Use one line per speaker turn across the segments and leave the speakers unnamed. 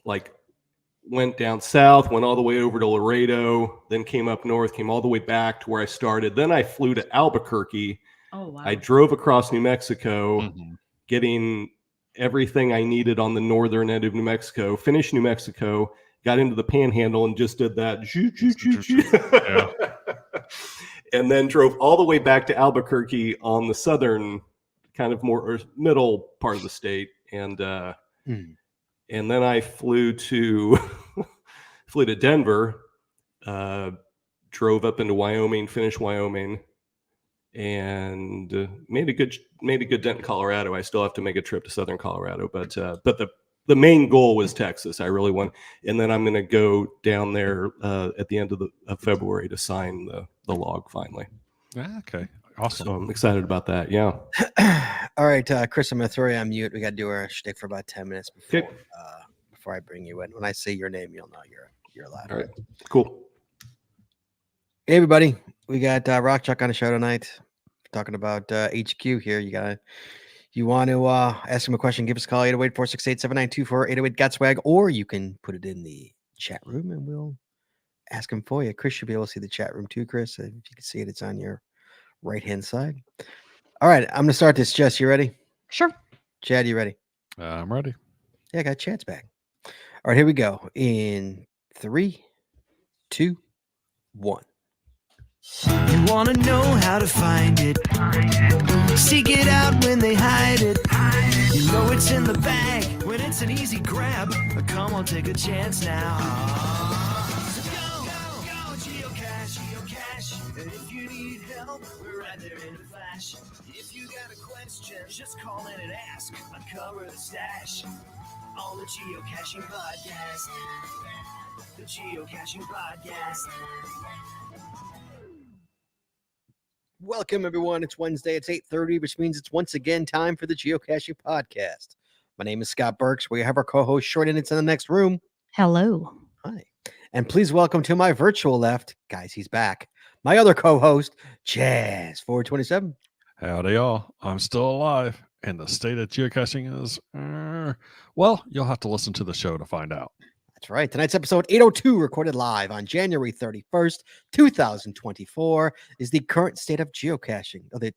like went down south, went all the way over to Laredo, then came up north, came all the way back to where I started. Then I flew to Albuquerque.
Oh, wow.
I drove across New Mexico, getting everything I needed on the northern end of New Mexico, finished New Mexico, got into the Panhandle and just did that. Yeah. And then drove all the way back to Albuquerque on the southern kind of more or middle part of the state. And then I flew to Denver, drove up into Wyoming, finished Wyoming, and made a good dent in Colorado. I still have to make a trip to southern Colorado, but the main goal was Texas. I really want, and then I'm going to go down there at the end of February to sign the log finally.
Okay, awesome.
So I'm excited about that. Yeah.
All right, Chris, I'm going to throw you on mute. We got to do our shtick for about 10 minutes before I bring you in. When I say your name, you'll know you're allowed.
All right, cool.
Hey, everybody. We got Rock Chuck on the show tonight. Talking about HQ here. You want to ask him a question, give us a call, 808-468-7924, 808-GOT-SWAG, or you can put it in the chat room and we'll ask him for you. Chris should be able to see the chat room too, Chris. If you can see it, it's on your right-hand side. All right, I'm going to start this. Jess, you ready?
Sure.
Chad, you ready?
I'm ready.
Yeah, I got Chad's back. All right, here we go. In 3, 2, 1.
You want to know how to find it. Seek it out when they hide it. You know it's in the bag when it's an easy grab. But come on, take a chance now. So go, geocache. And if you need help, we're right there in a flash. If you got a question, just call in and ask. Uncover the stash on the Geocaching Podcast. The Geocaching Podcast.
Welcome, everyone. It's Wednesday. It's 8:30, which means it's once again time for the Geocaching Podcast. My name is Scott Burks. We have our co-host Short and it's in the next room.
Hello.
Hi. And please welcome to my virtual left, guys, he's back, my other co-host, Jazz 427.
Howdy, y'all. I'm still alive, and the state of geocaching is, well, you'll have to listen to the show to find out.
That's right. Tonight's episode 802, recorded live on January 31st, 2024, is the current state of geocaching. Oh, the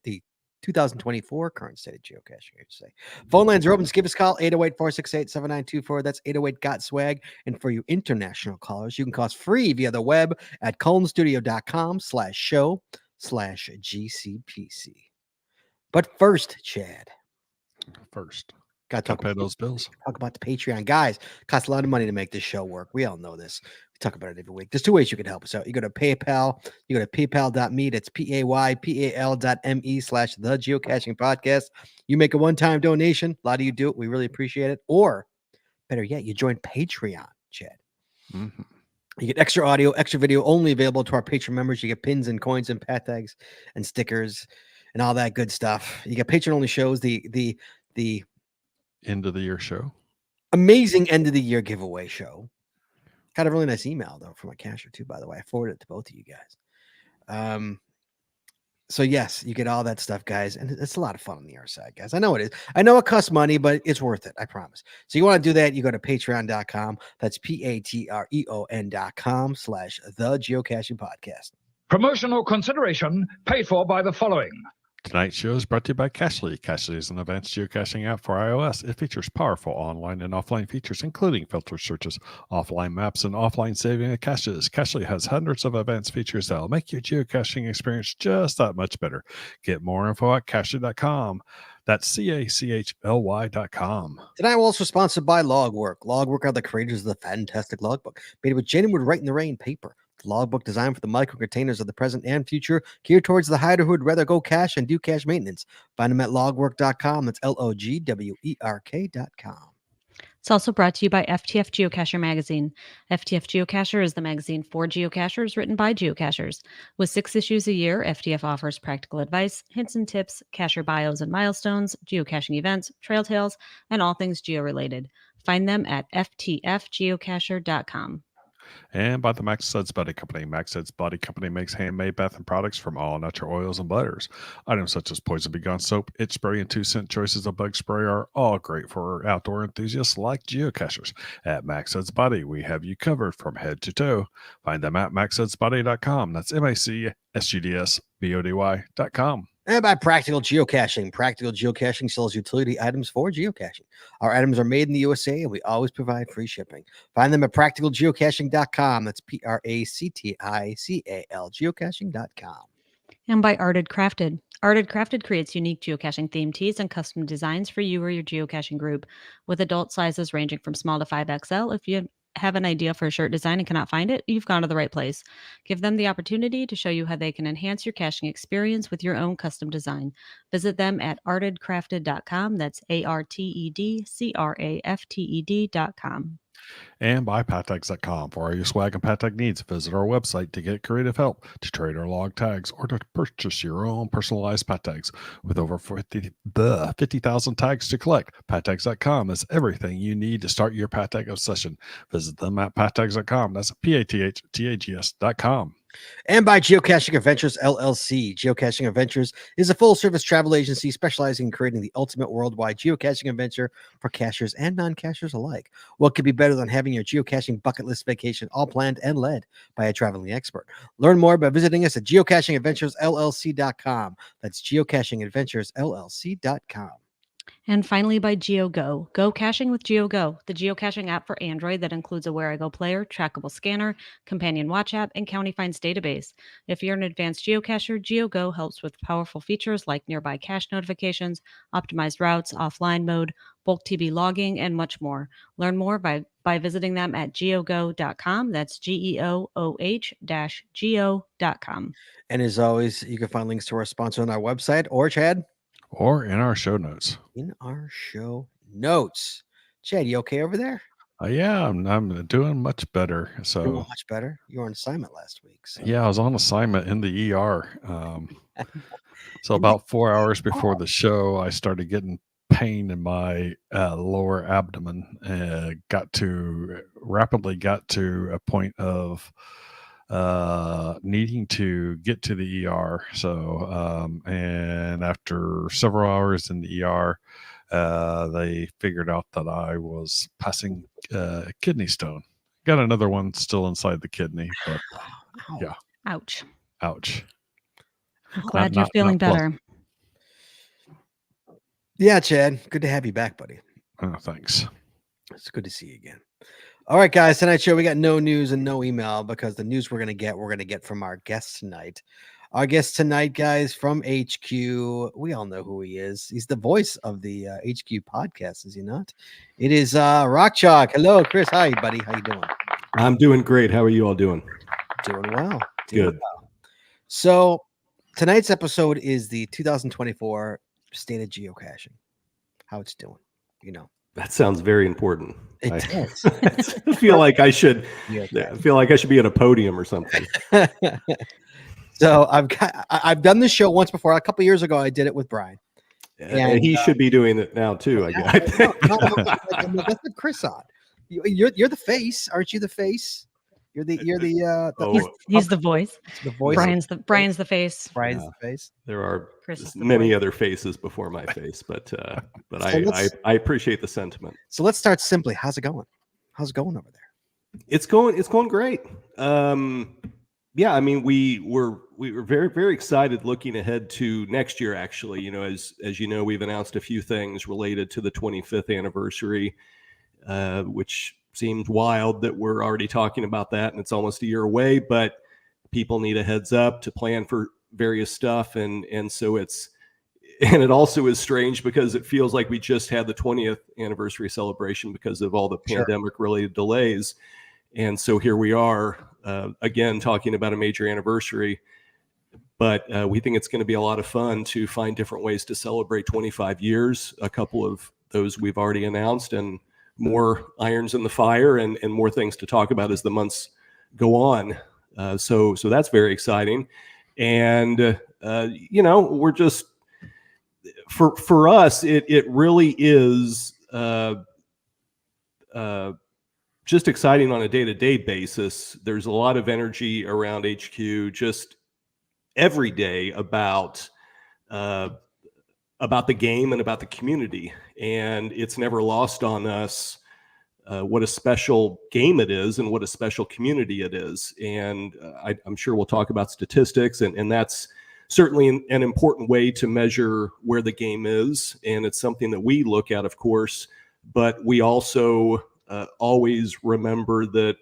2024 current state of geocaching, I should say. Phone lines are open. Just give us a call, 808-468-7924. That's 808-GOT-SWAG. And for you international callers, you can call us free via the web at cullenstudio.com/show/GCPC. But first, Chad. Got to
pay those bills.
Talk about the Patreon. Guys, it costs a lot of money to make this show work. We all know this. We talk about it every week. There's 2 ways you can help us out. You go to PayPal. You go to paypal.me. That's PAYPAL.me/the Geocaching Podcast. You make a one-time donation. A lot of you do it. We really appreciate it. Or, better yet, you join Patreon, Chad.
Mm-hmm.
You get extra audio, extra video, only available to our Patreon members. You get pins and coins and pat tags and stickers and all that good stuff. You get Patreon-only shows. The
end of the year show,
amazing end of the year giveaway show. Got a really nice email though from a cashier too, by the way. I forwarded it to both of you guys. So yes, you get all that stuff, guys, and it's a lot of fun on the other side, guys. I know it is. I know it costs money, but it's worth it. I promise. So you want to do that? You go to patreon.com. That's patreon.com/the Geocaching Podcast.
Promotional consideration paid for by the following.
Tonight's show is brought to you by Cachly. Cachly is an advanced geocaching app for iOS. It features powerful online and offline features, including filter searches, offline maps, and offline saving of caches. Cachly has hundreds of advanced features that will make your geocaching experience just that much better. Get more info at cachly.com. That's CACHLY.com.
Tonight, we're also sponsored by Logwork. Logwork are the creators of the fantastic logbook, made with genuine Write in the Rain paper. The logbook designed for the micro containers of the present and future, geared towards the hider who would rather go cache and do cache maintenance. Find them at logwork.com. That's LOGWERK.com.
It's also brought to you by FTF Geocacher magazine. FTF Geocacher is the magazine for geocachers written by geocachers. With 6 issues a year, FTF offers practical advice, hints and tips, cacher bios and milestones, geocaching events, trail tales, and all things geo-related. Find them at ftfgeocacher.com.
And by the Max Suds Body Company. Max Suds Body Company makes handmade bathing products from all natural oils and butters. Items such as Poison Be Gone soap, itch spray, and 2-cent choices of bug spray are all great for outdoor enthusiasts like geocachers. At Max Suds Body, we have you covered from head to toe. Find them at maxsudsbody.com. That's MACSGDSBODY.com.
And by Practical Geocaching. Practical Geocaching sells utility items for geocaching. Our items are made in the USA, and we always provide free shipping. Find them at practicalgeocaching.com. That's PRACTICAL geocaching.com.
And by Arted Crafted. Arted Crafted creates unique geocaching themed tees and custom designs for you or your geocaching group, with adult sizes ranging from small to 5XL. If you have an idea for a shirt design and cannot find it, you've gone to the right place. Give them the opportunity to show you how they can enhance your caching experience with your own custom design. Visit them at artedcrafted.com. That's ARTEDCRAFTED.com.
And by pattags.com. For all your swag and pattag needs, visit our website to get creative help, to trade our log tags, or to purchase your own personalized pattags. With over 50,000 tags to collect, pattags.com is everything you need to start your pattag obsession. Visit them at pattags.com. That's PATHTAGS.com.
And by Geocaching Adventures LLC. Geocaching Adventures is a full-service travel agency specializing in creating the ultimate worldwide geocaching adventure for cachers and non-cachers alike. What could be better than having your geocaching bucket list vacation all planned and led by a traveling expert? Learn more by visiting us at geocachingadventuresllc.com. That's geocachingadventuresllc.com.
And finally, by GeoGo. Go caching with GeoGo, the geocaching app for Android that includes a Where I Go player, trackable scanner, companion watch app, and county finds database. If you're an advanced geocacher, GeoGo helps with powerful features like nearby cache notifications, optimized routes, offline mode, bulk TB logging, and much more. Learn more by visiting them at geogo.com. That's GEOH-go.com.
And as always, you can find links to our sponsor on our website, or Chad,
or in our show notes.
In our show notes. Chad, you okay over there?
Yeah, I'm doing much better. So
doing much better. You were on assignment last week. So.
Yeah, I was on assignment in the ER. So about 4 hours before the show, I started getting pain in my lower abdomen. Rapidly got to a point of needing to get to the ER. So, and after several hours in the ER, they figured out that I was passing kidney stone. Got another one still inside the kidney, but yeah.
Ouch. I'm glad you're feeling better.
Yeah, Chad. Good to have you back, buddy.
Oh, thanks.
It's good to see you again. All right, guys. Tonight's show, we got no news and no email because the news we're going to get from our guest tonight. Our guest tonight, guys, from HQ. We all know who he is. He's the voice of the HQ podcast, is he not? It is Rock Chalk. Hello, Chris. Hi, buddy. How you doing?
I'm doing great. How are you all doing?
Doing well.
Good.
Well. So tonight's episode is the 2024 State of Geocaching. How it's doing, you know.
That sounds very important.
It does.
I feel like I should. I feel like I should be at a podium or something.
So I've done this show once before. A couple years ago, I did it with Brian,
and he should be doing it now too. I guess.
That's what Chris on. You're the face, aren't you? The face. He's
the voice.
The voice.
Brian's the face.
Brian's the face.
There are
Chris
many other faces before my face, but I appreciate the sentiment.
So let's start simply. How's it going? How's it going over there?
It's going great. Yeah, I mean, we were very, very excited looking ahead to next year. Actually, you know, as you know, we've announced a few things related to the 25th anniversary, which seems wild that we're already talking about that and it's almost a year away. But people need a heads up to plan for various stuff, and so it also is strange because it feels like we just had the 20th anniversary celebration because of all the pandemic-related delays, and so here we are. Again, talking about a major anniversary, but we think it's going to be a lot of fun to find different ways to celebrate 25 years. A couple of those we've already announced, and more irons in the fire, and more things to talk about as the months go on. So that's very exciting. And, you know, we're just, for us, it really is just exciting on a day-to-day basis. There's a lot of energy around HQ just every day about the game and about the community. And it's never lost on us what a special game it is and what a special community it is. And I'm sure we'll talk about statistics, and that's certainly an important way to measure where the game is. And it's something that we look at, of course, but we also always remember that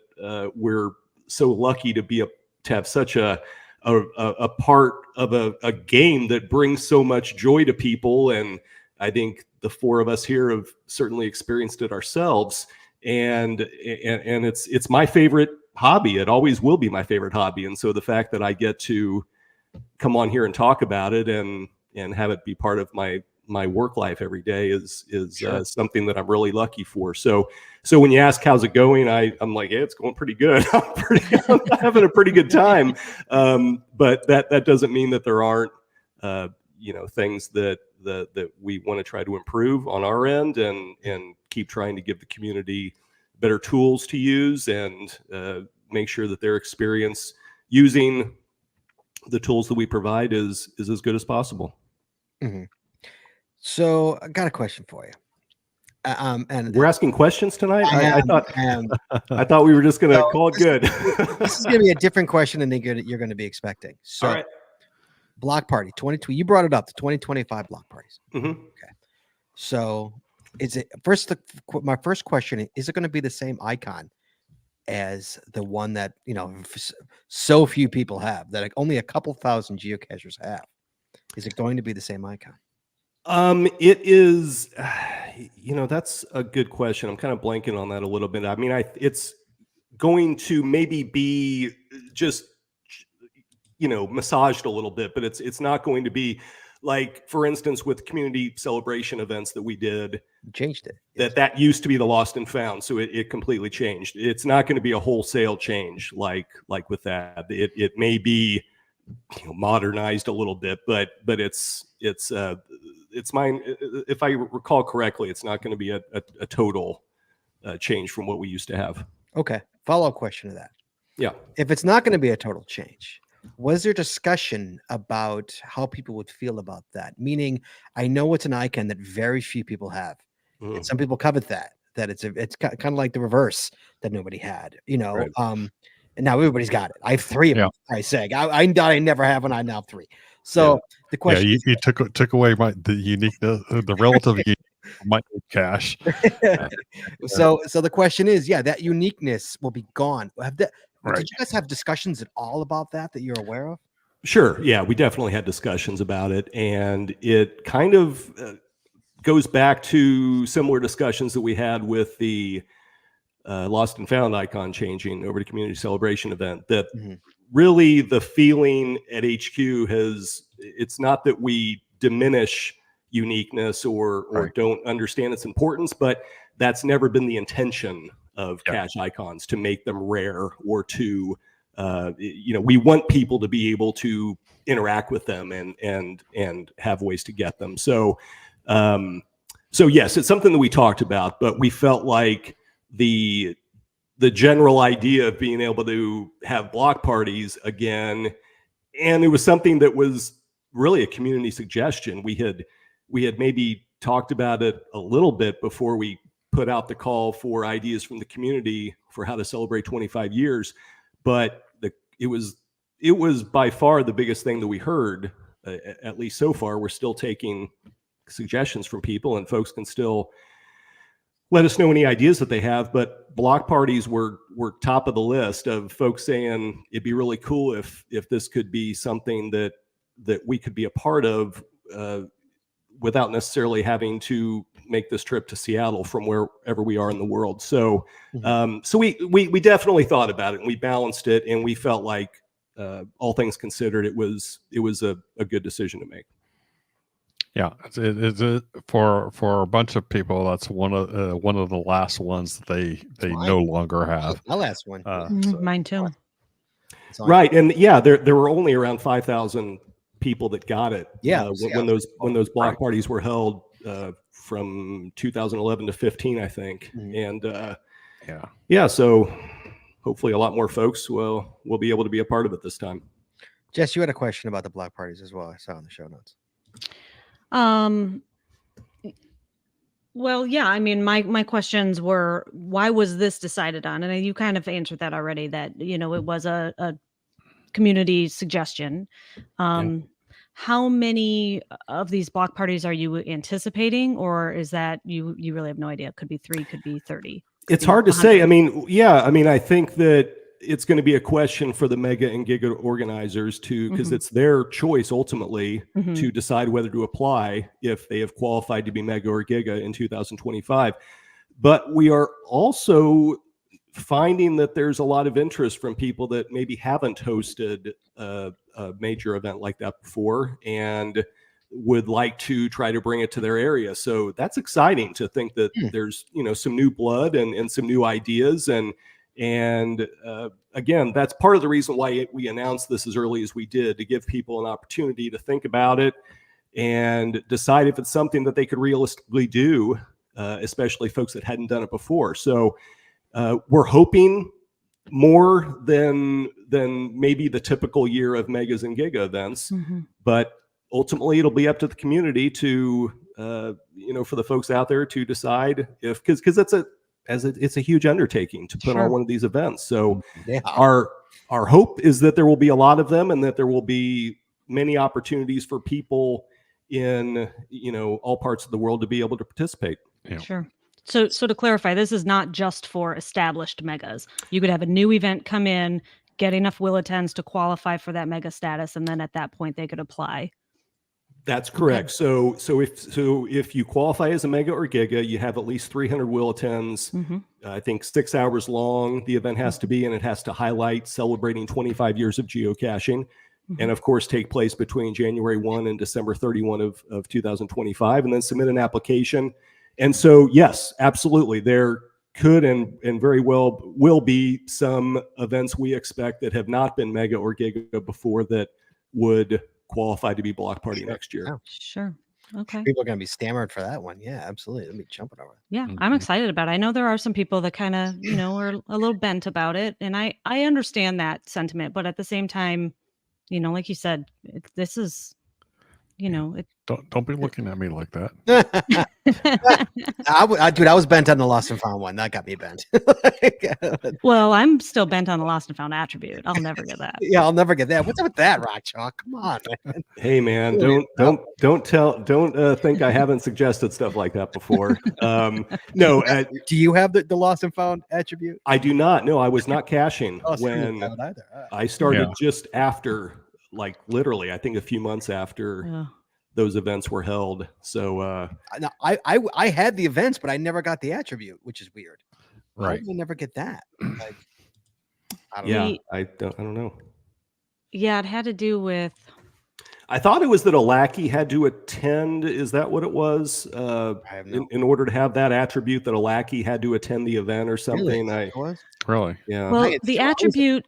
we're so lucky to have such a part of a game that brings so much joy to people. And I think the four of us here have certainly experienced it ourselves. And it's my favorite hobby. It always will be my favorite hobby. And so the fact that I get to come on here and talk about it and have it be part of my work life every day is
Sure.
something that I'm really lucky for. So when you ask how's it going, I'm like, yeah, it's going pretty good. I'm having a pretty good time. But that doesn't mean that there aren't things that we want to try to improve on our end and keep trying to give the community better tools to use and make sure that their experience using the tools that we provide is as good as possible.
Mm-hmm. So I got a question for you. And
we're asking questions tonight. I thought we were just going to call it good.
This is going to be a different question than you're going to be expecting. So,
all right.
Block Party 2020. You brought it up. The 2025 block parties.
Mm-hmm.
Okay. So, my first question is it going to be the same icon as the one that so few people have, that only a couple thousand geocachers have? Is it going to be the same icon?
It is, that's a good question. I'm kind of blanking on that a little bit. I mean, it's going to maybe be just, massaged a little bit, but it's not going to be like, for instance, with community celebration events that we did,
changed it.
That used to be the lost and found. So it completely changed. It's not going to be a wholesale change like with that. It may be modernized a little bit, but it's mine. If I recall correctly, it's not going to be a total change from what we used to have.
Okay. Follow-up question to that.
Yeah.
If it's not going to be a total change, was there discussion about how people would feel about that? Meaning, I know it's an icon that very few people have, and some people covet that it's kind of like the reverse that nobody had,
Right.
And now everybody's got it. I have three of them. I say I never have one. I now have three. So the question,
you took away the uniqueness, the relative my cache.
So the question is, that uniqueness will be gone.
Right.
Did you guys have discussions at all about that you're aware of?
Sure. Yeah, we definitely had discussions about it, and it kind of goes back to similar discussions that we had with the lost and found icon changing over to community celebration event. That really the feeling at HQ it's not that we diminish uniqueness or don't understand its importance, but that's never been the intention of cache icons, to make them rare or to we want people to be able to interact with them and have ways to get them. So yes, it's something that we talked about, but we felt like the general idea of being able to have block parties again, and it was something that was really a community suggestion. We had maybe talked about it a little bit before we put out the call for ideas from the community for how to celebrate 25 years, but it was by far the biggest thing that we heard, at least so far. We're still taking suggestions from people, and folks can still let us know any ideas that they have, but block parties were top of the list of folks saying it'd be really cool if this could be something that we could be a part of without necessarily having to make this trip to Seattle from wherever we are in the world. So so we definitely thought about it, and we balanced it, and we felt like all things considered, it was a good decision to make.
Yeah, it's for a bunch of people. That's one of the last ones that they no longer have.
My last one.
Mine too.
Right, and there were only around 5,000 people that got it. When those block parties were held from 2011 to 15, I think, and Yeah. So hopefully a lot more folks will be able to be a part of it this time.
Jess, you had a question about the block parties as well. I saw in the show notes.
Well, yeah, I mean, my questions were, why was this decided on? And you kind of answered that already, that, it was a community suggestion. How many of these block parties are you anticipating, or is that you really have no idea? It could be 3, could be 30.
It's hard to say. I mean, I think that it's going to be a question for the Mega and Giga organizers because it's their choice ultimately to decide whether to apply if they have qualified to be Mega or Giga in 2025. But we are also finding that there's a lot of interest from people that maybe haven't hosted a major event like that before and would like to try to bring it to their area. So that's exciting to think that there's, some new blood and some new ideas. And again, that's part of the reason why we announced this as early as we did, to give people an opportunity to think about it and decide if it's something that they could realistically do, especially folks that hadn't done it before. So we're hoping more than maybe the typical year of Megas and Giga events, but ultimately it'll be up to the community to, for the folks out there to decide if, because it's a huge undertaking to put on one of these events. So our hope is that there will be a lot of them and that there will be many opportunities for people in, all parts of the world to be able to participate.
Yeah.
Sure. So to clarify, this is not just for established megas. You could have a new event come in, get enough will attends to qualify for that mega status, and then at that point they could apply.
That's correct. Okay. So if you qualify as a Mega or Giga, you have at least 300 will attends. I think 6 hours long the event has to be, and it has to highlight celebrating 25 years of geocaching, and of course take place between January 1 and December 31 of 2025, and then submit an application. And so, yes, absolutely, there could and very well will be some events we expect that have not been Mega or Giga before that would qualify to be block party next year.
Oh.
Sure. Okay.
People are going to be stammered for that one. Yeah, absolutely. Let me jumping over.
Yeah, I'm excited about it. I know there are some people that kind of, are a little bent about it. And I understand that sentiment. But at the same time, like you said, this is,
Don't be looking at me like that.
I was bent on the lost and found one. That got me bent.
Well, I'm still bent on the lost and found attribute. I'll never get that.
Yeah, I'll never get that. What's up with that, Rock Chalk? Come on, man.
Hey, man, don't think I haven't suggested stuff like that before. No.
Do you have the lost and found attribute?
I do not. No, I was not caching when I started just after, like literally, I think a few months after those events were held. So
no, I had the events, but I never got the attribute, which is weird.
Right.
How did I never get that? Like, I don't
yeah,
know.
I don't know.
Yeah, it had to do with.
I thought it was that a lackey had to attend. Is that what it was? In order to have that attribute, that a lackey had to attend the event or something.
Really?
Yeah.
Well, the attribute,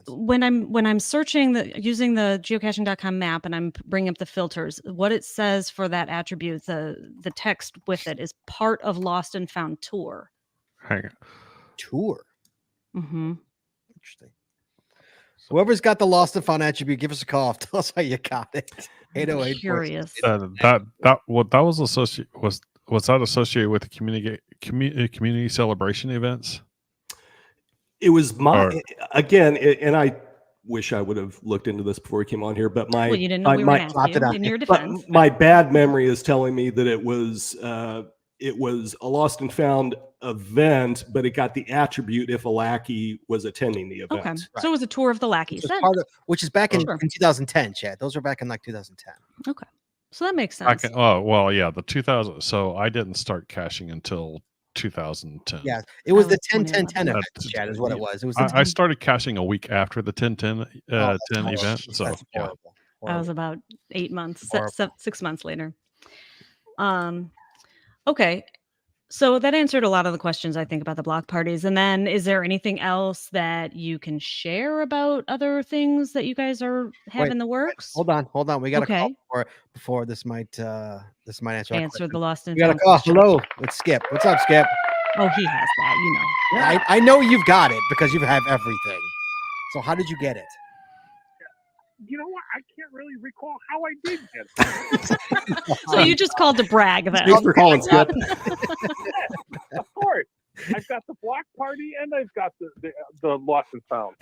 when I'm searching using the geocaching.com map and I'm bringing up the filters, what it says for that attribute, the text with it is part of Lost and Found tour.
Hang on.
Tour.
Interesting.
Whoever's got the lost and found attribute, give us a call. Tell us how you got it. 808.
Curious.
That was associated was that associated with the community celebration events?
It was again, and I wish I would have looked into this before we came on here, but
you didn't know we were in your defense.
My bad memory is telling me that it was a lost and found event, but it got the attribute if a lackey was attending the event.
Okay, right. So it was a tour of the lackeys,
which is back in 2010, Chad. Those are back in like 2010.
Okay, so that makes sense.
The 2000. So I didn't start caching until 2010.
Yeah, it was the 10-10-10 event, Chad, is what it was. It was.
I started caching a week after the 10-10 event. So yeah,
that was about 8 months, 6 months later. Okay. So that answered a lot of the questions, I think, about the block parties. And then is there anything else that you can share about other things that you guys have in the works?
Hold on. We got a call before this might answer
the lost and
found. We got a call. Hello, it's Skip. What's up, Skip?
Oh, he has that, you know.
I know you've got it because you have everything. So how did you get it?
You know what? I can't really recall how I did get it.
So you just called to brag then.
Thanks for calling, Skip.
Of course. I've got the block party and I've got the lost and found.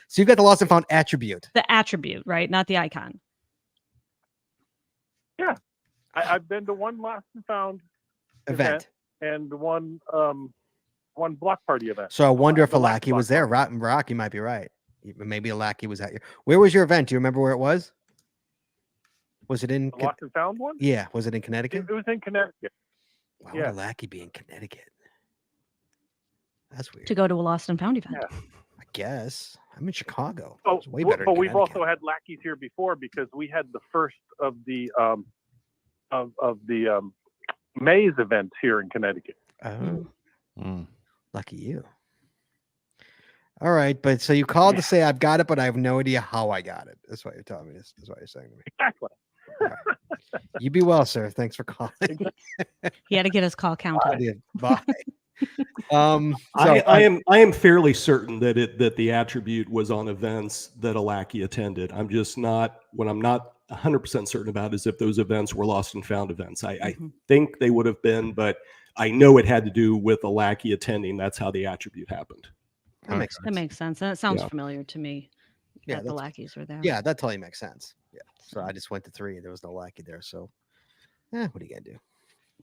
So you've got the lost and found attribute.
The attribute, right? Not the icon.
Yeah. I've been to one lost and found
Event.
and one block party event.
So I wonder if a
The last
lackey was
block
there.
party.
Rocky might be right. Maybe a lackey was at your. Where was your event? Do you remember where it was? Was it in?
The lost and found one?
Yeah. Was it in Connecticut?
It was in Connecticut.
Why would
yeah.
a lackey be in Connecticut? That's weird.
To go to a lost and found event.
Yeah.
I guess I'm in Chicago.
Oh,
It's way better.
but
in
we've
Connecticut.
also had lackeys here before because we had the first of the Maze events here in Connecticut.
Oh,
Mm.
lucky you. All right, but so you called to say I've got it, but I have no idea how I got it. That's what you're telling me. That's what you're saying to me.
Exactly.
All right. You be well, sir. Thanks for calling.
He had to get his call counted.
Bye. So
I am fairly certain that the attribute was on events that a lackey attended. I'm just not. What I'm not 100% certain about is if those events were lost and found events. I think they would have been, but I know it had to do with a lackey attending. That's how the attribute happened.
that makes sense.
That makes sense. That sounds
Yeah.
familiar to me.
Yeah,
That the
that's-
lackeys were there.
Yeah, that totally makes sense. Yeah. So I just went to 3 and there was no lackey there. So what are you gonna do?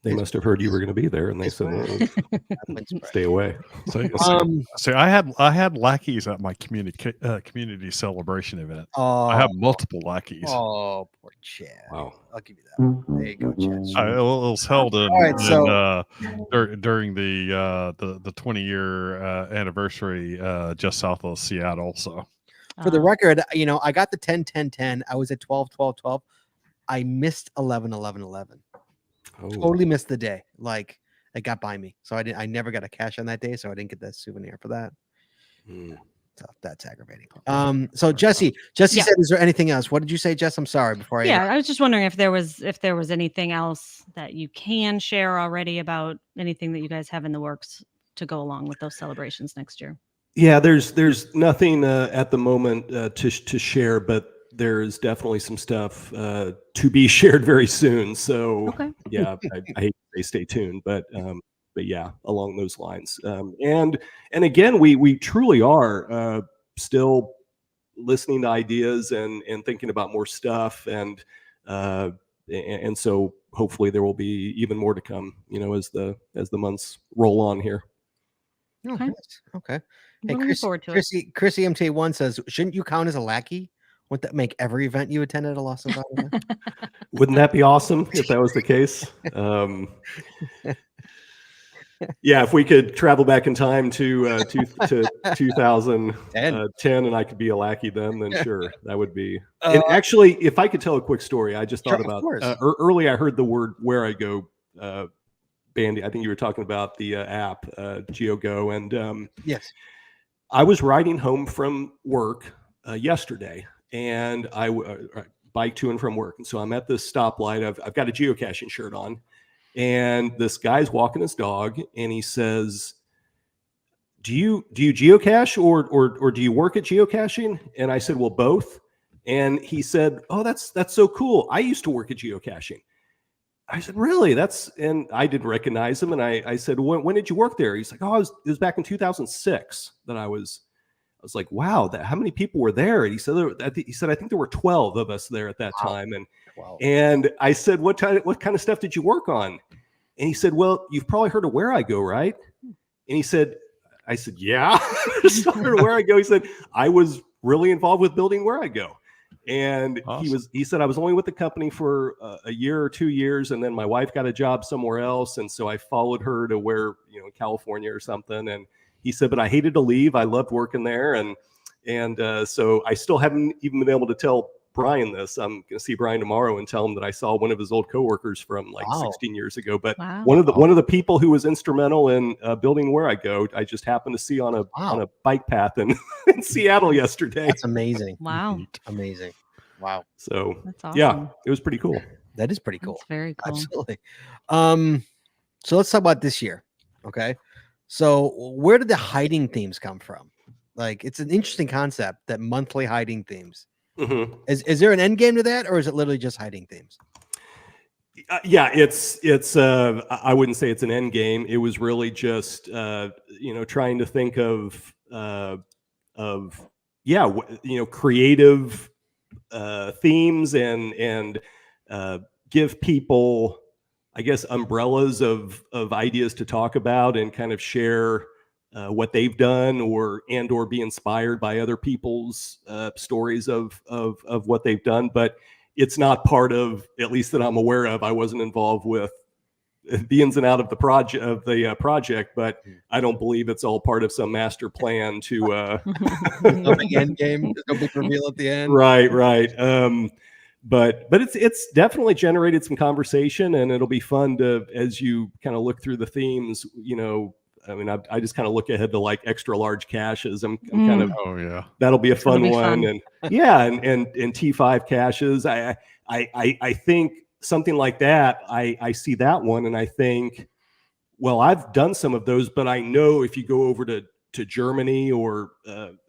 They must have heard you were going to be there, and they said,
Happens, right?
"Stay away."
So I had lackeys at my community celebration event.
Oh,
I have multiple lackeys.
oh, poor Chad.
Wow.
I'll give you that. There you go, Chad.
It was held in,
All right, so-
during the 20-year anniversary just south of Seattle. So
For the record, I got the 10, 10, 10. I was at 12, 12, 12. I missed 11, 11, 11.
Oh.
Totally missed the day. Like it got by me. So I never got a cash on that day. So I didn't get that souvenir for that.
Hmm.
So that's aggravating. So Jesse
Yeah.
said, is there anything else? What did you say, Jess? I'm sorry before I.
Yeah, I was just wondering if there was anything else that you can share already about anything that you guys have in the works to go along with those celebrations next year.
Yeah, there's nothing at the moment to share, but there's definitely some stuff to be shared very soon. So
Okay.
yeah, I hate to say stay tuned, but yeah, along those lines. And again, we truly are still listening to ideas and thinking about more stuff, and so hopefully there will be even more to come. As the months roll on here.
Oh,
Okay.
nice. Okay. Hey,
Looking forward to it.
Chrissy MT1 says, shouldn't you count as a lackey? Wouldn't that make every event you attend at a lost and found event?
Wouldn't that be awesome if that was the case? Yeah, if we could travel back in time to 2010 and I could be a lackey then sure, that would be. And actually, if I could tell a quick story, I just thought
Sure, of
about
course.
early. I heard the word "Where I Go," Bandy. I think you were talking about the app GeoGo, and
Yes.
I was riding home from work yesterday, and I bike to and from work, and so I'm at this stoplight. I've got a geocaching shirt on. And this guy's walking his dog, and he says, "Do you geocache or do you work at geocaching?" And I said, "Well, both." And he said, "Oh, that's so cool. I used to work at geocaching." I said, "Really? And I didn't recognize him. And I said, when did you work there?" He's like, "Oh, it was back in 2006 that I was like, wow, how many people were there?" And he said, I think there were 12 of us there at that time. And I said, what kind of stuff did you work on? And he said, "Well, you've probably heard of Where I Go, right?" And I said, "Yeah." So Where I Go. He said, "I was really involved with building Where I Go." And
Awesome.
he said, "I was only with the company for a year or 2 years. And then my wife got a job somewhere else. And so I followed her to where, California or something." And he said, "But I hated to leave. I loved working there." And so I still haven't even been able to tell Brian this. I'm going to see Brian tomorrow and tell him that I saw one of his old coworkers from 16 years ago. But
Wow.
one of the people who was instrumental in building Where I Go, I just happened to see on a bike path in Seattle yesterday.
That's amazing.
Wow.
Amazing. Wow.
So
That's awesome.
yeah, it was pretty cool.
That is pretty cool.
That's very cool.
Absolutely. So let's talk about this year. Okay. So where did the hiding themes come from? Like, it's an interesting concept, that monthly hiding themes.
Mhm.
Is there an end game to that, or is it literally just hiding themes?
Yeah, it's I wouldn't say it's an end game. It was really just trying to think of creative themes and give people, I guess, umbrellas of ideas to talk about and kind of share what they've done or be inspired by other people's stories of what they've done. But it's not part of, at least that I'm aware of. I wasn't involved with the ins and out of the project, but I don't believe it's all part of some master plan to
No big end game. There's no big reveal at the end.
right. But it's definitely generated some conversation, and it'll be fun to, as you kind of look through the themes, I mean, I just kind of look ahead to like extra large caches. I'm kind of,
Oh yeah,
that'll be a fun
be
one.
fun.
And yeah, and T5 caches. I think something like that, I see that one and I think, well, I've done some of those, but I know if you go over to Germany or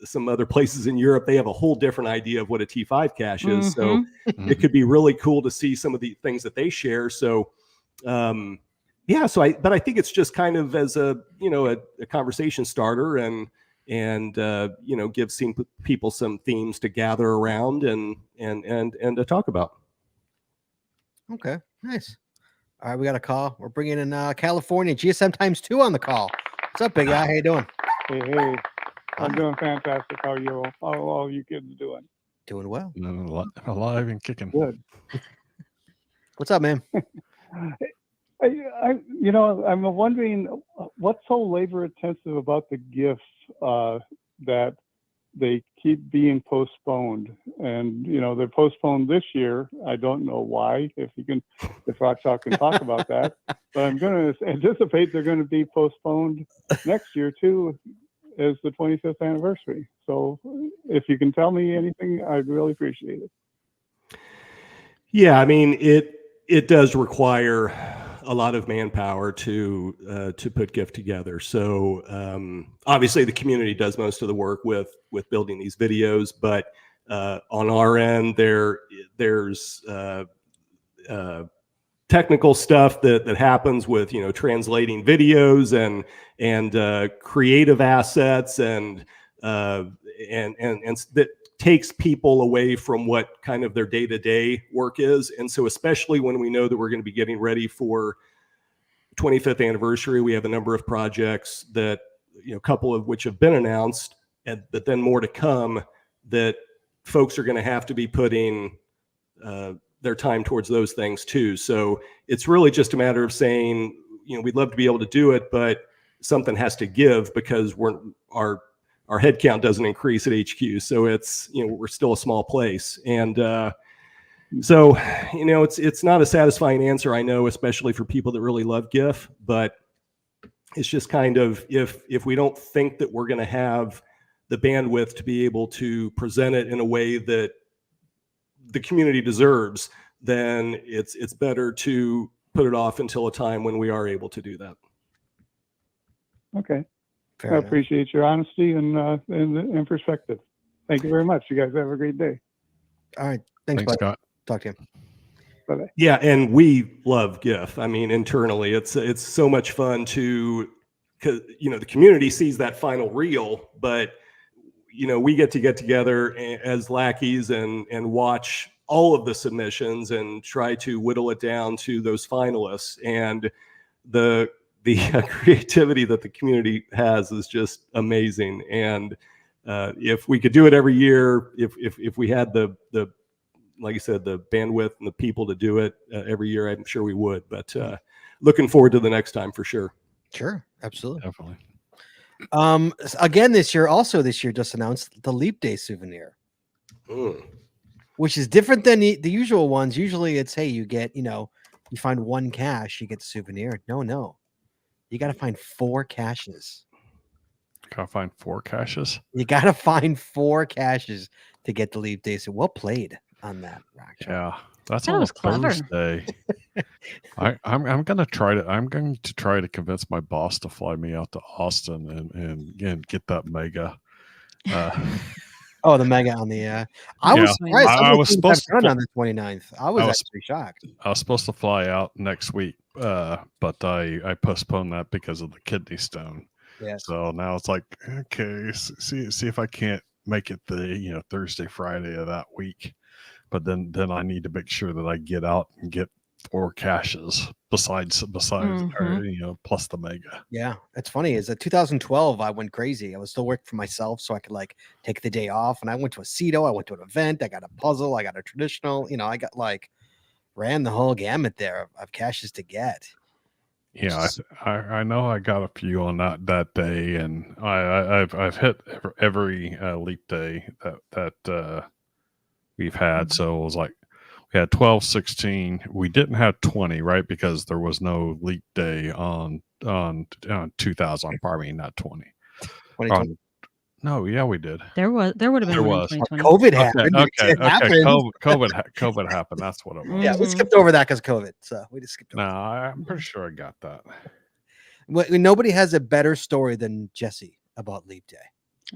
some other places in Europe, they have a whole different idea of what a T5 cache is. So it could be really cool to see some of the things that they share. So but I think it's just kind of as a conversation starter and give people some themes to gather around and to talk about.
Okay, nice. All right, we got a call. We're bringing in California GSM times 2 on the call. What's up, big guy? How you doing?
Hey, I'm doing fantastic. How are you? How are all you kids doing?
Doing well.
alive and kicking.
Good.
What's up, man?
I'm wondering what's so labor intensive about the gifts that they keep being postponed, and they're postponed this year. I don't know why. If Rock Chalk can talk about that, but I'm going to anticipate they're going to be postponed next year too, as the 25th anniversary. So if you can tell me anything, I'd really appreciate it.
Yeah, I mean, it does require a lot of manpower to put GIF together. So obviously the community does most of the work with building these videos, but on our end there's technical stuff that happens with translating videos and creative assets and that takes people away from what kind of their day-to-day work is. And so especially when we know that we're going to be getting ready for 25th anniversary, we have a number of projects that, a couple of which have been announced, but then more to come, that folks are going to have to be putting their time towards those things too. So it's really just a matter of saying, we'd love to be able to do it, but something has to give because our head count doesn't increase at HQ. So it's, we're still a small place. And so, it's not a satisfying answer, I know, especially for people that really love GIF, but it's just kind of, if we don't think that we're going to have the bandwidth to be able to present it in a way that the community deserves, then it's better to put it off until a time when we are able to do that.
Okay.
Fair
I
enough.
appreciate your honesty and perspective. Thank you very much. You guys have a great day.
All right. Thanks,
Thanks,
bud.
Scott.
Talk to you.
Bye-bye.
Yeah, and we love GIF. I mean, internally, it's so much fun because the community sees that final reel, but we get together as lackeys and watch all of the submissions and try to whittle it down to those finalists. And the creativity that the community has is just amazing. And if we could do it every year, if we had the like you said, the bandwidth and the people to do it every year, I'm sure we would. But looking forward to the next time for sure.
Sure, absolutely.
Definitely.
Again, this year just announced the Leap Day souvenir, which is different than the usual ones. Usually it's, hey, you get, you find one cache, you get the souvenir. No. You got to find 4 caches.
Gotta find 4 caches.
You got to find 4 caches to get the Leap Day. So well played on that, Rock.
Yeah. That's
That
on a
was clever.
Thursday. I'm going to try to convince my boss to fly me out to Austin and get that mega.
Oh, the mega on the. I
Yeah,
was surprised.
I
Some of the
was
things
supposed to
I've done
fl-
on the 29th. I was
was-
actually shocked.
I was supposed to fly out next week, but I postponed that because of the kidney stone.
Yes.
So now it's like, okay, see if I can't make it the Thursday, Friday of that week. But then I need to make sure that I get out and get 4 caches besides plus the mega.
Yeah, it's funny. Is that 2012? I went crazy. I was still working for myself, so I could like take the day off. And I went to a CETO. I went to an event. I got a puzzle. I got a traditional. I got ran the whole gamut there of caches to get.
Yeah, I know I got a few on that day, and I've hit every leap day that we've had. So it was like we had 12, 16. We didn't have 20, right? Because there was no leap day on 2000. Pardon me, not 20.
2020.
No, yeah, we did.
There would have been
There
one in
was.
2020.
COVID happened.
Okay.
It happened.
COVID happened. That's what it was.
Yeah, we skipped over that because of COVID. So we just skipped over.
No, I'm pretty sure I got that.
Nobody has a better story than Jesse about Leap Day.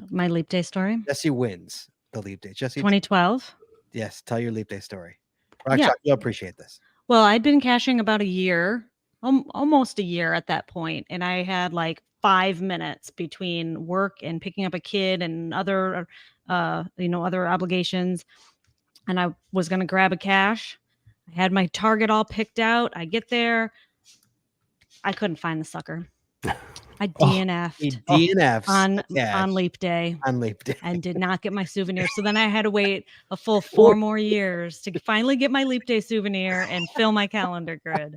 My Leap Day story.
Jesse wins the Leap Day. Jesse,
2012.
yes, tell your Leap Day story.
Yeah.
You'll appreciate this.
Well, I'd been caching about a year, almost a year at that point, and I had like 5 minutes between work and picking up a kid and other, other obligations. And I was going to grab a cache. I had my target all picked out. I get there. I couldn't find the sucker. I DNF'd.
He DNFs
on Leap Day.
On Leap Day.
And did not get my souvenir. So then I had to wait a full 4 more years to finally get my Leap Day souvenir and fill my calendar grid.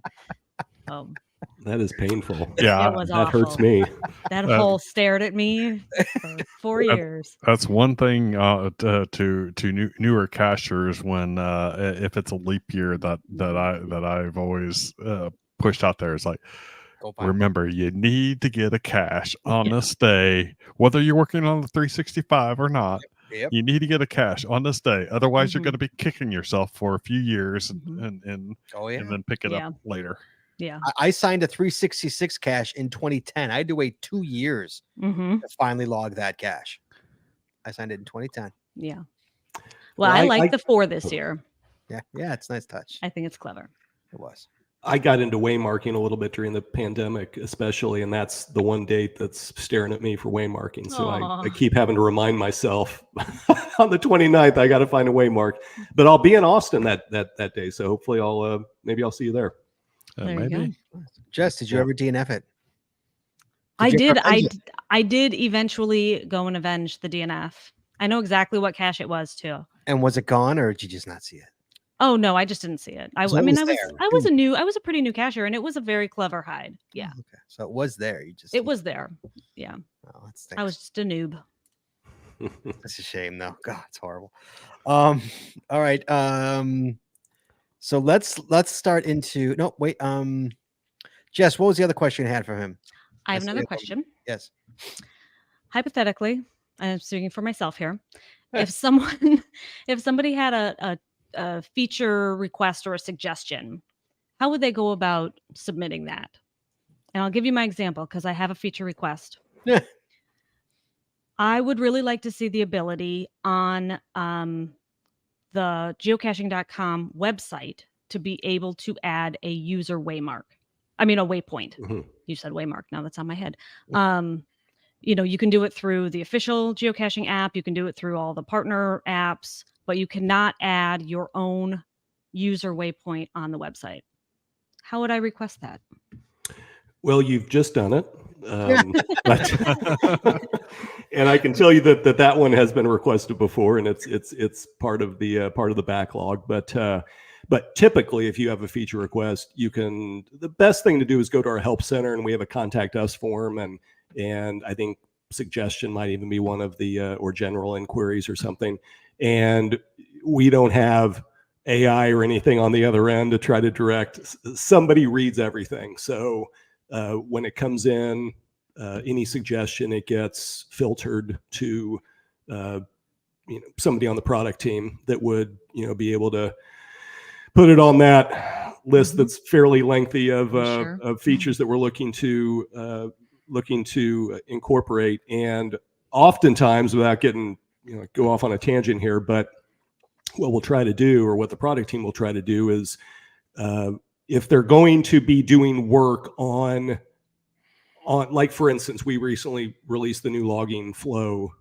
That is painful.
Yeah,
it was
that
awful.
hurts me.
That hole stared at me for 4 years.
That's one thing to newer cachers when if it's a leap year that I've always pushed out there is like, remember, you need to get a cache on this day, whether you're working on the 365 or not.
Yep.
You need to get a cache on this day. Otherwise, you're going to be kicking yourself for a few years and then pick it up later.
Yeah.
I signed a 366 cache in 2010. I had to wait 2 years to finally log that cache. I signed it in 2010.
Yeah. Well, I like the 4 this year.
Yeah. Yeah. It's a nice touch.
I think it's clever.
It was.
I got into waymarking a little bit during the pandemic, especially, and that's the one date that's staring at me for waymarking. So I keep having to remind myself on the 29th, I got to find a waymark. But I'll be in Austin that day, so hopefully maybe I'll see you there.
There you go.
Jess, did you ever DNF it?
I did. I did eventually go and avenge the DNF. I know exactly what cache it was too.
And was it gone, or did you just not see it?
Oh no, I just didn't see it. I was a pretty new cacher, and it was a very clever hide. Yeah.
Okay. So it was there.
It was there. Yeah.
Oh,
I was just a noob.
That's a shame though. God, it's horrible. All right. So let's start into Jess, what was the other question you had for him?
I have another question.
Yes.
Hypothetically, I'm speaking for myself here. If somebody had a feature request or a suggestion, how would they go about submitting that? And I'll give you my example because I have a feature request.
Yeah.
I would really like to see the ability on the geocaching.com website to be able to add a user waymark. I mean, a waypoint. Mm-hmm. You said waymark. Now that's on my head. You can do it through the official geocaching app. You can do it through all the partner apps, but you cannot add your own user waypoint on the website. How would I request that?
Well, you've just done it. And I can tell you that one has been requested before, and it's part of the backlog. But typically, if you have a feature request, the best thing to do is go to our help center, and we have a contact us form, and I think suggestion might even be one of the or general inquiries or something. And we don't have AI or anything on the other end to try to direct. Somebody reads everything, so when it comes in, any suggestion, it gets filtered to somebody on the product team that would be able to put it on that list that's fairly lengthy of
Sure.
of features that we're looking to incorporate. And oftentimes, without getting go off on a tangent here, but what we'll try to do, or what the product team will try to do, is if they're going to be doing work on like, for instance, we recently released the new logging flow,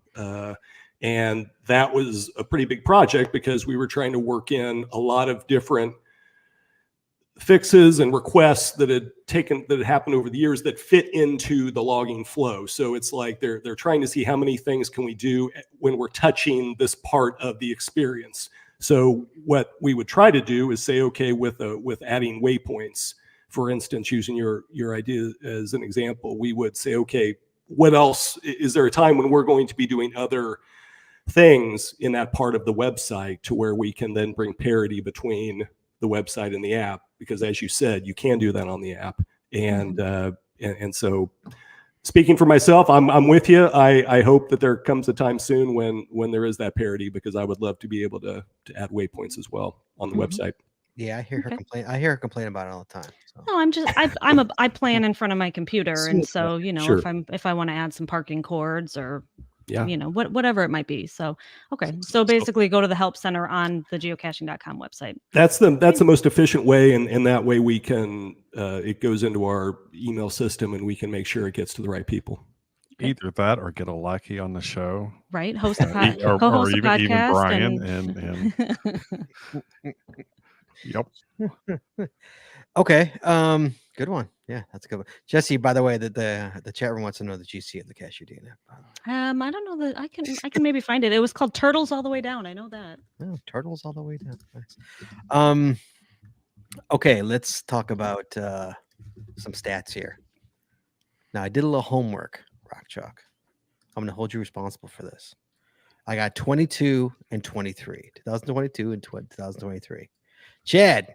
and that was a pretty big project because we were trying to work in a lot of different fixes and requests that had happened over the years that fit into the logging flow. So it's like they're trying to see how many things can we do when we're touching this part of the experience. So what we would try to do is say, okay, with adding waypoints, for instance, using your idea as an example, we would say, okay, what else? Is there a time when we're going to be doing other things in that part of the website to where we can then bring parity between the website and the app? Because as you said, you can do that on the app. And so, speaking for myself, I'm with you. I hope that there comes a time soon when there is that parity, because I would love to be able to add waypoints as well on the website.
Yeah, I hear her complain. I hear her complain about it all the time. So.
No, I plan in front of my computer, and so
Sure.
if I want to add some parking cords or
Yeah.
whatever it might be. So so basically go to the help center on the geocaching.com website.
That's the most efficient way, and that way we can it goes into our email system and we can make sure it gets to the right people.
Either that or get a lackey on the show.
Right? Host a
or
co-host a
even
podcast.
Brian and yep.
Okay. Good one. Yeah, that's a good one. Jesse, by the way, the chat room wants to know the GC of the cashier DNA.
I don't know that I can maybe find it. It was called Turtles All the Way Down. I know that.
Oh, turtles all the way down. Nice. Okay, let's talk about some stats here. Now, I did a little homework, Rock Chalk. I'm going to hold you responsible for this. I got 22 and 23, 2022 and 2023. Chad,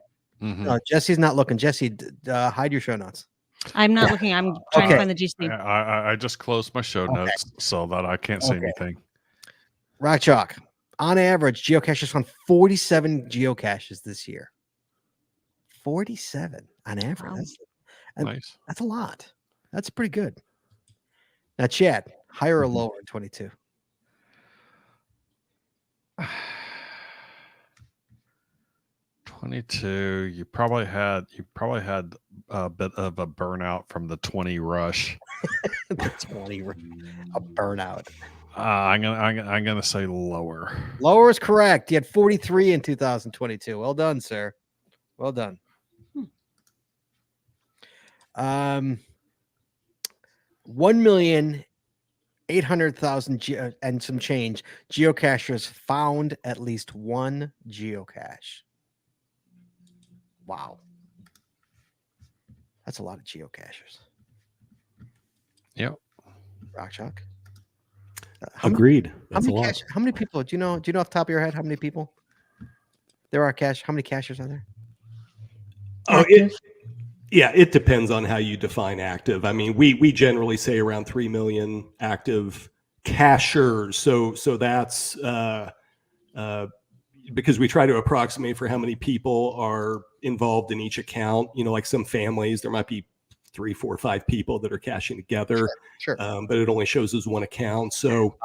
Jesse's not looking. Jesse, hide your show notes.
I'm not looking. I'm trying to find the GC.
I just closed my show notes so that I can't see anything.
Rock Chalk, on average, geocachers found 47 geocaches this year. 47 on average.
Wow.
Nice.
That's a lot. That's pretty good. Now, Chad, higher or lower in 22?
You probably had a bit of a burnout from the 20 rush.
The 20, a burnout.
I'm gonna say lower.
Lower is correct. You had 43 in 2022. Well done, sir. Well done. 1,800,000 and some change geocachers found at least one geocache. Wow. That's a lot of geocachers.
Yep.
Rock Chalk.
Agreed.
How many people do you know off the top of your head? How many people there are how many cachers are there?
It depends on how you define active. I mean, we generally say around 3 million active cachers. So that's because we try to approximate for how many people are involved in each account. Like some families, there might be 3, 4, 5 people that are caching together.
Sure.
But it only shows as one account. So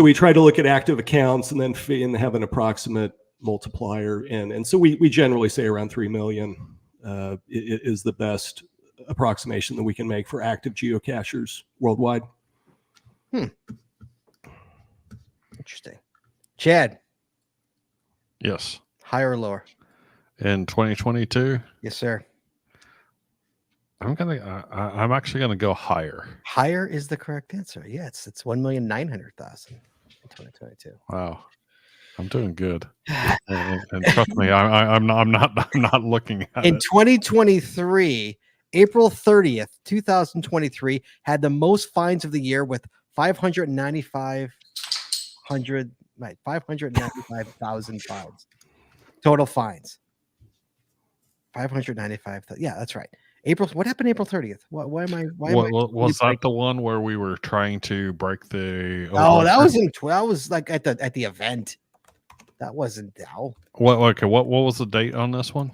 we try to look at active accounts and then have an approximate multiplier. And so we generally say around 3 million is the best approximation that we can make for active geocachers worldwide.
Interesting. Chad.
Yes.
Higher or lower?
In 2022?
Yes, sir.
I'm actually gonna go higher.
Higher is the correct answer. Yeah, it's 1,900,000 in 2022.
Wow, I'm doing good. and trust me, I'm not looking at
in
it.
2023. April 30th, 2023 had the most fines of the year with 595,000 fines. Total fines. 595,000. Yeah, that's right. What happened April 30th? Was
that the one where we were trying to break the?
Oh, that was like at the event. That wasn't Dow.
What? Okay. What was the date on this one?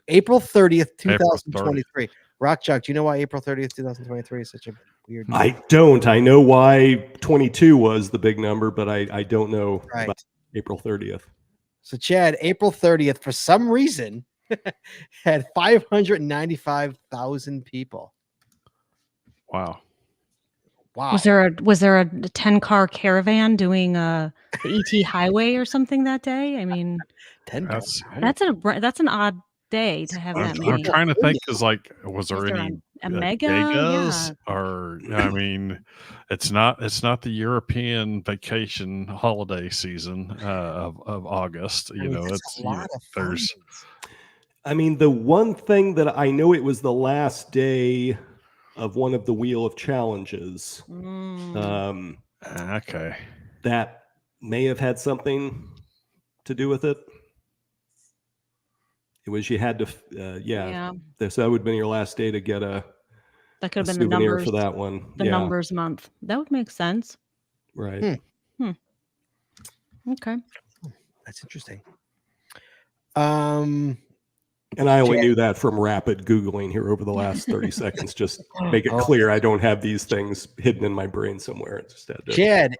April 30th,
April 30th.
2023. Rock Chuck, do you know why April 30th, 2023 is such a weird number?
I don't. I know why 22 was the big number, but I don't know
Right.
about April 30th.
So, Chad, April 30th, for some reason, had 595,000 people.
Wow.
Wow.
Was there a 10-car caravan doing the ET highway or something that day? I mean,
10
That's.
that's an odd day to have that
I'm
many.
trying to think because, like, was there
Was there
any
a mega?
Vegas
Yeah.
or I mean, it's not the European vacation holiday season of August. You know,
that's
it's
a lot of
there's
fines.
I mean, the one thing that I know, it was the last day of one of the Wheel of Challenges.
Mm.
okay.
That may have had something to do with it. It was you had to,
Yeah.
So that would have been your last day to get a
That could have been the
souvenir
numbers
for that one.
the numbers month. That would make sense.
Right.
Okay.
That's interesting.
And I only
Chad.
knew that from rapid Googling here over the last 30 seconds. Just make it
Oh.
clear I don't have these things hidden in my brain somewhere. It's just had to,
Chad,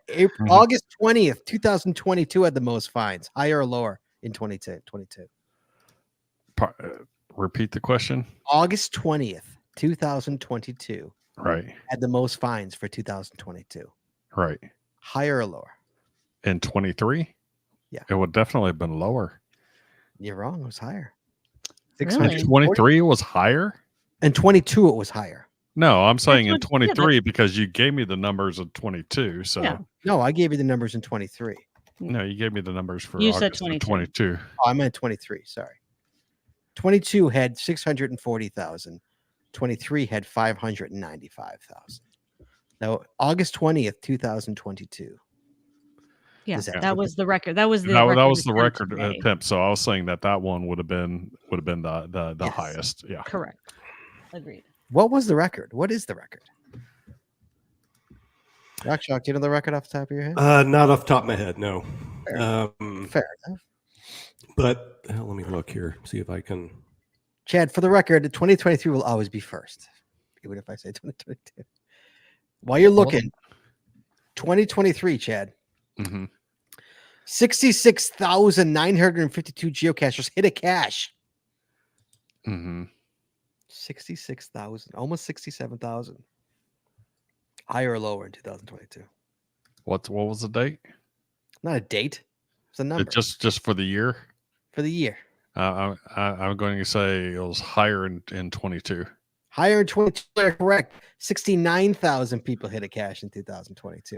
August 20th, 2022 had the most fines, higher or lower in 22?
Repeat the question.
August 20th, 2022
Right.
had the most fines for 2022.
Right.
Higher or lower?
In 23?
Yeah.
It would definitely have been lower.
You're wrong. It was higher.
Really?
23 was higher?
And 22, it was higher.
No, I'm saying in
what- yeah,
23 because you gave me the numbers of 22. So
Yeah.
No, I gave you the numbers in 23.
no, you gave me the numbers for
You said
August of
22.
22.
Oh, I meant 23. Sorry. 22 had 640,000. 23 had 595,000. Now, August 20th, 2022.
Yeah,
Is that
that was the record. That was the
That
record
was the
attempt
record
today.
attempt. So I was saying that one would have been the
Yes.
highest. Yeah.
Correct. Agreed.
What was the record? What is the record? Rock Shock, do you know the record off the top of your head?
not off the top of my head, no.
Fair enough.
But let me look here, see if I can.
Chad, for the record, 2023 will always be first, even if I say 2022. While you're looking, 2023, Chad,
Mm-hmm.
66,952 geocachers hit a cache.
Mm-hmm.
66,000, almost 67,000. Higher or lower in 2022?
What was the date?
Not a date. It's a number
Just for the year.
for the year.
I'm going to say it was higher in 22.
Higher in 22, you're correct. 69,000 people hit a cache in 2022.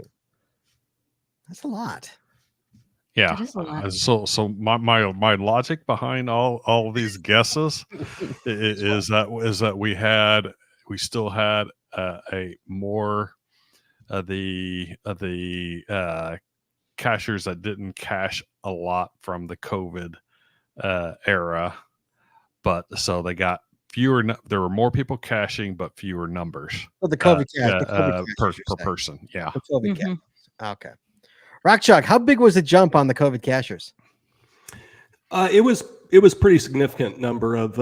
That's a lot.
Yeah.
That is a lot.
So my logic behind all of these guesses is that we still had a more of the cachers that didn't cache a lot from the COVID era, but so they got fewer. There were more people caching, but fewer numbers.
Oh, the COVID cache. The COVID cache,
per
you're saying.
person. Yeah.
The COVID
Mhm.
cache. Okay. Rock Chuck, how big was the jump on the COVID cachers?
It was pretty significant number of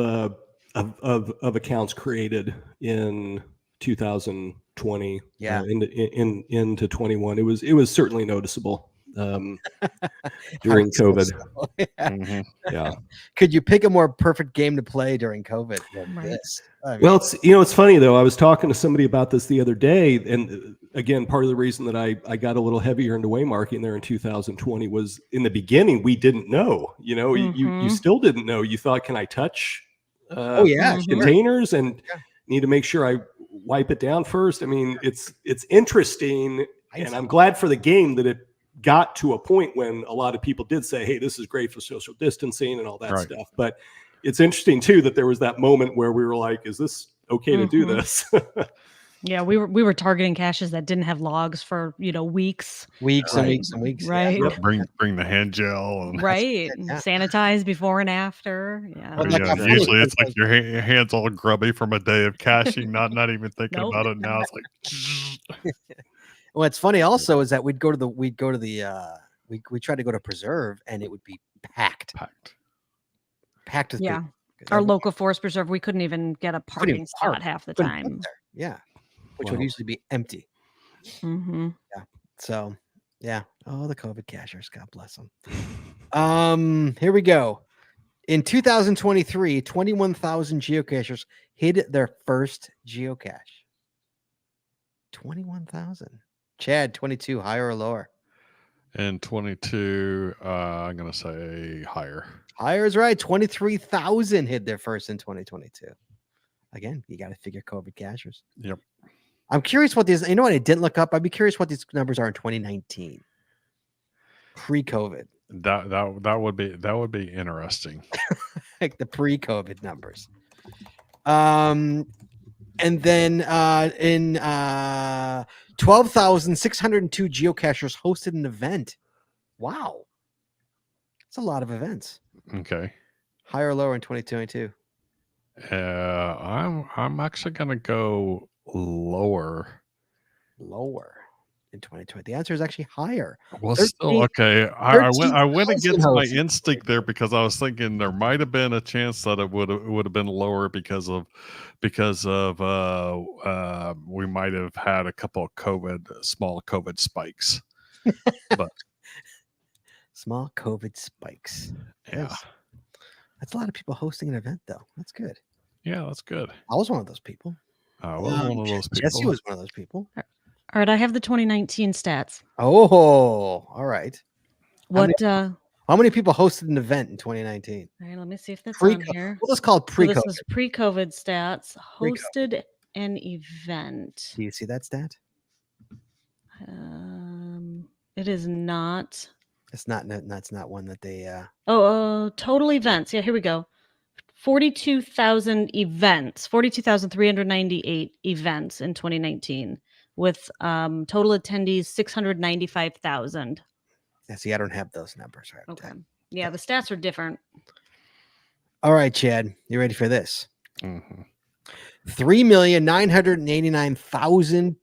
accounts created in 2020.
Yeah.
Into 21. It was certainly noticeable during COVID.
Yeah.
Mhm.
Yeah.
Could you pick a more perfect game to play during COVID than
Right.
this? I mean,
Well, it's funny though. I was talking to somebody about this the other day, and again, part of the reason that I got a little heavier into waymarking there in 2020 was in the beginning we didn't know. You
Mhm.
still didn't know. You thought, can I touch
oh yeah,
Mhm.
sure.
containers and
Yeah.
need to make sure I wipe it down first? I mean, it's interesting, and
Hindsight.
I'm glad for the game that it got to a point when a lot of people did say, hey, this is great for social distancing and all that
Right.
stuff. But it's interesting too that there was that moment where we were like, is this okay to do
Mhm.
this?
Yeah, we were targeting caches that didn't have logs for
Weeks
weeks.
and
Right.
weeks and weeks.
Right.
Yeah.
Bring the hand gel and
Right.
Yeah.
Sanitize before and after. Yeah.
Well, like,
yeah,
how funny
usually
it
it's like your hands all grubby from a day of caching, not even thinking
Nope.
about it. Now it's like
What's funny also is that we'd go to the we tried to go to Preserve, and it would be packed with
Yeah.
people. 'Cause
Our
every-
local forest preserve, we couldn't even get a
couldn't even
parking spot
park.
half the
Couldn't get
time.
there. Yeah, which would
Wow.
usually be empty.
Mm-hmm.
So, yeah. Oh, the COVID cashers. God bless them. Here we go. In 2023, 21,000 geocachers hid their first geocache. 21,000. Chad, 22, higher or lower?
And 22, I'm going to say higher.
Higher is right. 23,000 hid their first in 2022. Again, you got to figure COVID cashers.
Yep.
I'm curious what these, you know what I didn't look up? I'd be curious what these numbers are in 2019. Pre-COVID.
That would be interesting.
Like the pre-COVID numbers. And then in 12,602 geocachers hosted an event. Wow. That's a lot of events.
Okay.
Higher or lower in 2022?
I'm actually going to go lower.
Lower in 2020. The answer is actually higher.
Well,
13
still okay. I went
13,000
against my
hosted.
instinct there because I was thinking there might have been a chance that it would have been lower because of we might have had a couple of small COVID spikes. But
Small COVID spikes.
yeah,
That's a lot of people hosting an event, though. That's good.
yeah, that's good.
I was one of those people.
I was one of those people.
Jesse was one of those people.
All right, I have the 2019 stats.
Oh, all right.
What?
How many people hosted an event in 2019?
All right, let me see if that's
Pre-
on here.
We'll just call it
So
pre-COVID.
this is pre-COVID stats.
Pre-COVID.
Hosted an event.
Do you see that stat?
It is not.
It's not. That's not one that they.
Total events. Yeah, here we go. 42,000 events. 42,398 events in 2019 with total attendees 695,000.
Yeah, see, I don't have those numbers right.
Okay. Yeah, the stats are different.
All right, Chad, you ready for this?
Mhm.
3,989,000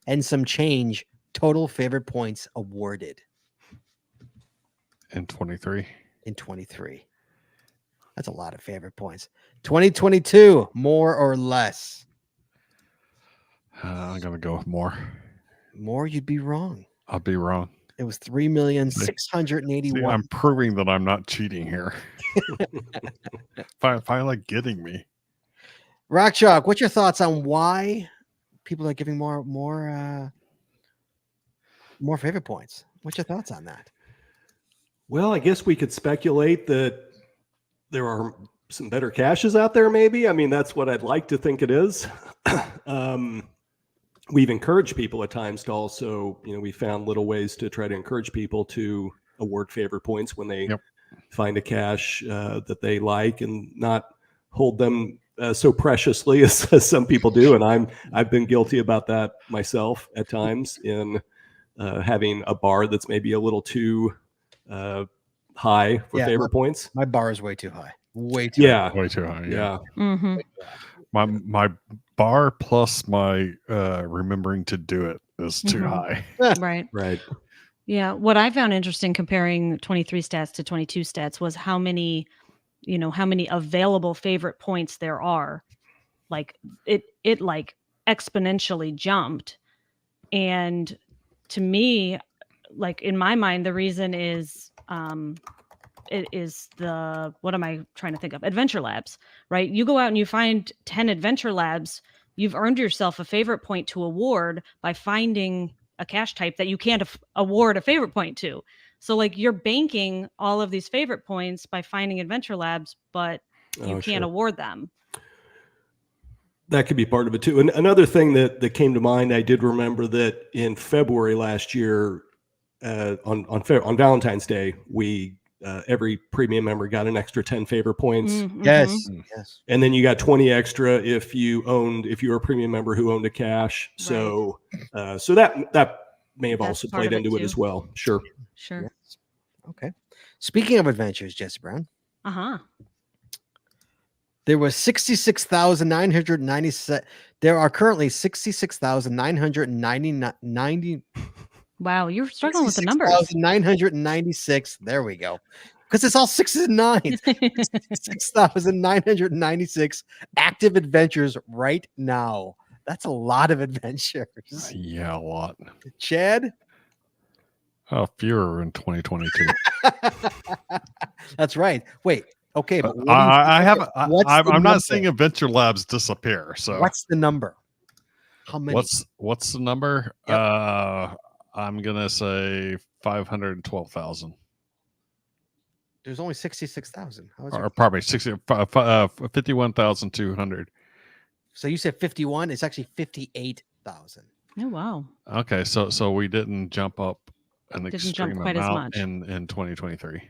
and some change total favorite points awarded
In 23.
in 23. That's a lot of favorite points. 2022, more or less?
I'm gonna go with more.
More, you'd be wrong.
I'll be wrong.
It was 3,681,000.
See, I'm proving that I'm not cheating here. Finally getting me.
Rock Chalk, what's your thoughts on why people are giving more favorite points? What's your thoughts on that?
Well, I guess we could speculate that there are some better caches out there, maybe. I mean, that's what I'd like to think it is. We've encouraged people at times to also, we found little ways to try to encourage people to award favorite points when they find a cache that they like and not hold them so preciously as some people do. And I've been guilty about that myself at times in having a bar that's maybe a little too high for favorite points.
My bar is way too high. Way too high.
Way too high.
Yeah.
Mm-hmm.
My bar plus my remembering to do it is too high.
Right.
Right.
Yeah. What I found interesting comparing 23 stats to 22 stats was how many available favorite points there are. Like it like exponentially jumped. And to me, like in my mind, the reason is it is what am I trying to think of? Adventure labs, right? You go out and you find 10 adventure labs, you've earned yourself a favorite point to award by finding a cache type that you can't award a favorite point to. So like you're banking all of these favorite points by finding adventure labs, but you can't award them.
That could be part of it too. And another thing that came to mind, I did remember that in February last year, on Valentine's Day, we every premium member got an extra 10 favorite points.
Mm-hmm.
Yes.
And then you got 20 extra if you were a premium member who owned a cache.
Right.
So that may have
That's
also
part
played
of it
into it
too.
as well. Sure.
Sure.
Yes. Okay. Speaking of adventures, Jesse Brown, there was 66,997. There are currently 66,990.
Wow, you're struggling with the numbers.
66,996. There we go. Because it's all sixes and nines. 6,996 active adventures right now. That's a lot of adventures.
Yeah, a lot.
Chad?
Oh, fewer in 2022.
That's right. Wait. Okay, but
I'm not seeing Adventure Labs disappear. So
what's the number? How many?
What's the number?
Yep.
I'm gonna say 512,000.
There's only 66,000.
Or probably 51,200.
So you said 51. It's actually 58,000.
Oh wow.
Okay, so we didn't jump up an extreme
quite as
amount
much.
in 2023.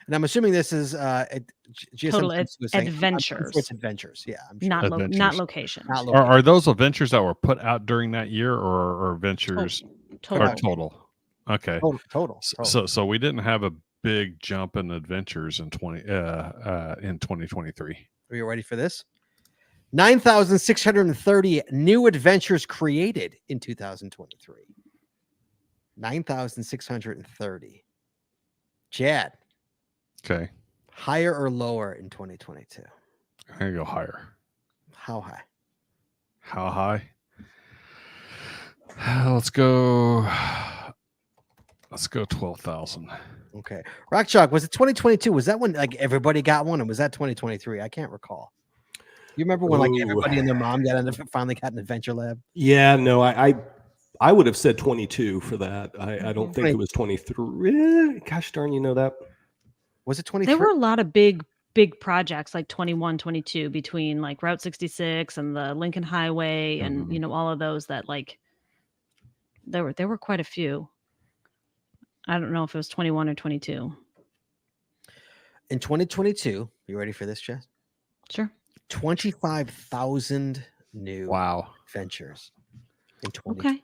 And I'm assuming this is
Total adventures.
It's adventures. Yeah, I'm sure.
Not locations.
Not location.
Are those adventures that were put out during that year, or adventures total? Okay,
Total.
So we didn't have a big jump in adventures in 2023.
Are you ready for this? 9,630 new adventures created in 2023. 9,630. Chad.
Okay.
Higher or lower in 2022?
I'm gonna go higher.
How high?
How high? Let's go 12,000.
Okay. Rock Chalk, was it 2022? Was that when like everybody got one, and was that 2023? I can't recall. You remember when like everybody and their mom finally got an Adventure Lab?
Yeah, no, I would have said 22 for that. I don't think it was 23. Gosh darn, you know that.
Was it 23?
There were a lot of big projects like 21, 22 between like Route 66 and the Lincoln Highway and all of those that like there were quite a few. I don't know if it was 21 or 22.
In 2022, you ready for this, Jess?
Sure.
25,000 new adventures in 2022.
Okay.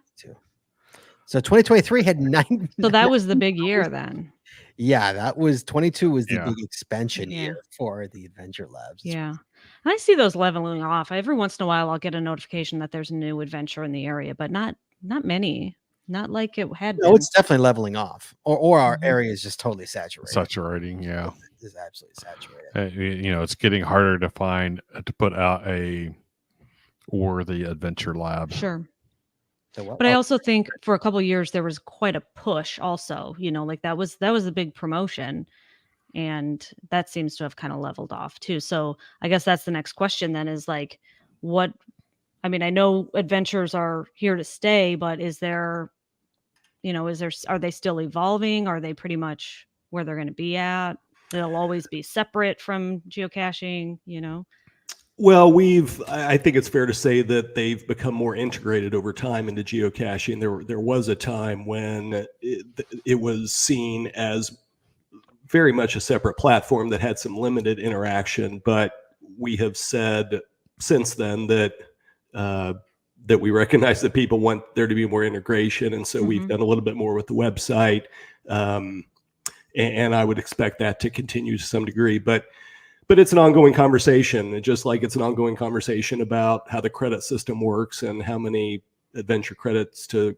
So 2023 had 9.
So that was the big year then.
Yeah, that was 22 was the big expansion year for the Adventure Labs.
Yeah. And I see those leveling off. Every once in a while I'll get a notification that there's a new adventure in the area, but not many. Not like it had been.
It's definitely leveling off. Or our area is just totally saturated.
Saturating, yeah.
It's absolutely saturated.
It's getting harder to put out a worthy Adventure Lab.
Sure. But I also think for a couple of years there was quite a push also, like that was a big promotion, and that seems to have kind of leveled off too. So I guess that's the next question then is like I know adventures are here to stay, but are they still evolving? Are they pretty much where they're going to be at? They'll always be separate from geocaching,
Well, I think it's fair to say that they've become more integrated over time into geocaching. There was a time when it was seen as very much a separate platform that had some limited interaction, but we have said since then that we recognize that people want there to be more integration, and so we've done a little bit more with the website, and I would expect that to continue to some degree, but it's an ongoing conversation, just like it's an ongoing conversation about how the credit system works and how many adventure credits to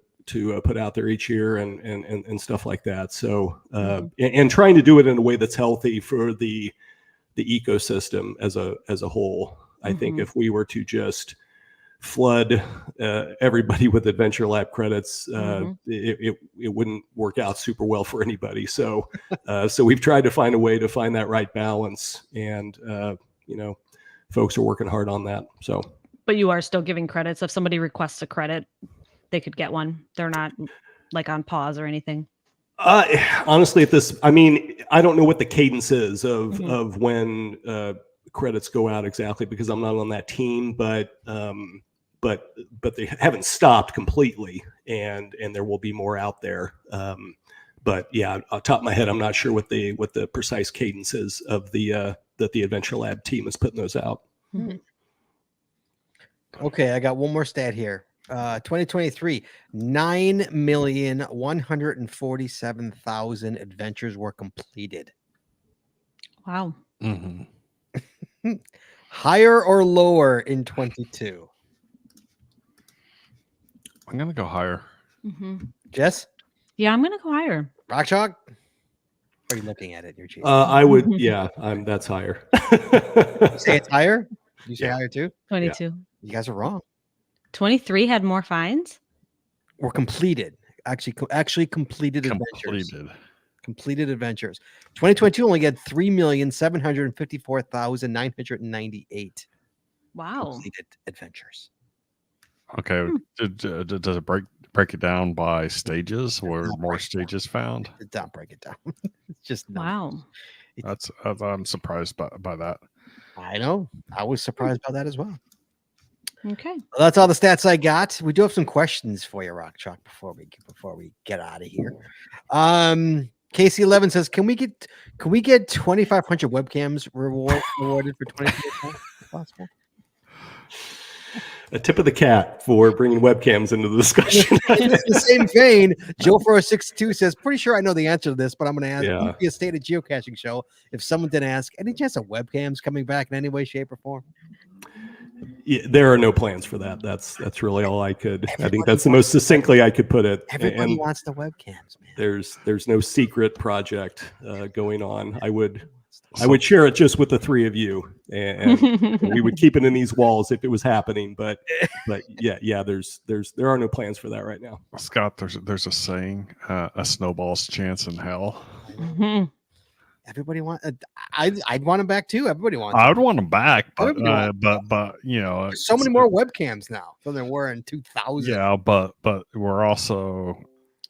put out there each year and stuff like that. So, and trying to do it in a way that's healthy for the ecosystem as a whole. I think if we were to just flood everybody with Adventure Lab credits, it wouldn't work out super well for anybody. So we've tried to find a way to find that right balance, and folks are working hard on that. So,
but you are still giving credits. If somebody requests a credit, they could get one. They're not like on pause or anything.
Honestly, I don't know what the cadence is of when credits go out exactly, because I'm not on that team, but they haven't stopped completely, and there will be more out there. But yeah, off the top of my head, I'm not sure what the precise cadence is of that the Adventure Lab team is putting those out.
Okay, I got one more stat here. 2023, 9,147,000 adventures were completed.
Wow.
Higher or lower in 22?
I'm gonna go higher.
Jess?
Yeah, I'm gonna go higher.
Rock Chalk? Are you looking at it? You're cheating.
I would, yeah, that's higher.
You say it's higher? You say
Yeah.
higher too?
22.
You guys are wrong.
23 had more fines.
Or completed. Actually completed adventures. Completed adventures. 2022 only had 3,754,998
Wow.
completed adventures.
Okay. Does it break it down by stages? Were
not
more
break it down.
stages found?
It don't break it down. It's just
Wow.
I'm surprised by that.
I know. I was surprised by that as well.
Okay.
Well, that's all the stats I got. We do have some questions for you, Rock Chalk, before we get out of here. KC11 says, can we get 2,500 webcams rewarded for 2024 if possible?
A tip of the cat for bringing webcams into the discussion.
In the same vein, Joe462 says, pretty sure I know the answer to this, but I'm going to ask.
Yeah.
Would it be a stated geocaching show if someone did ask, any chance of webcams coming back in any way, shape, or form?
Yeah, there are no plans for that. That's really all I could. I think that's the most succinctly I could put it.
Everybody
And
wants the webcams, man.
there's no secret project going on. I would share it just with the three of you, and we would keep it in these walls if it was happening. But yeah, there are no plans for that right now.
Scott, there's a saying, a snowball's chance in hell.
Mhm.
Everybody want. I'd want them back too. Everybody wants.
I would want them back, but
Everybody
but you know,
There's so many more webcams now than there were in 2000.
Yeah, but we're also.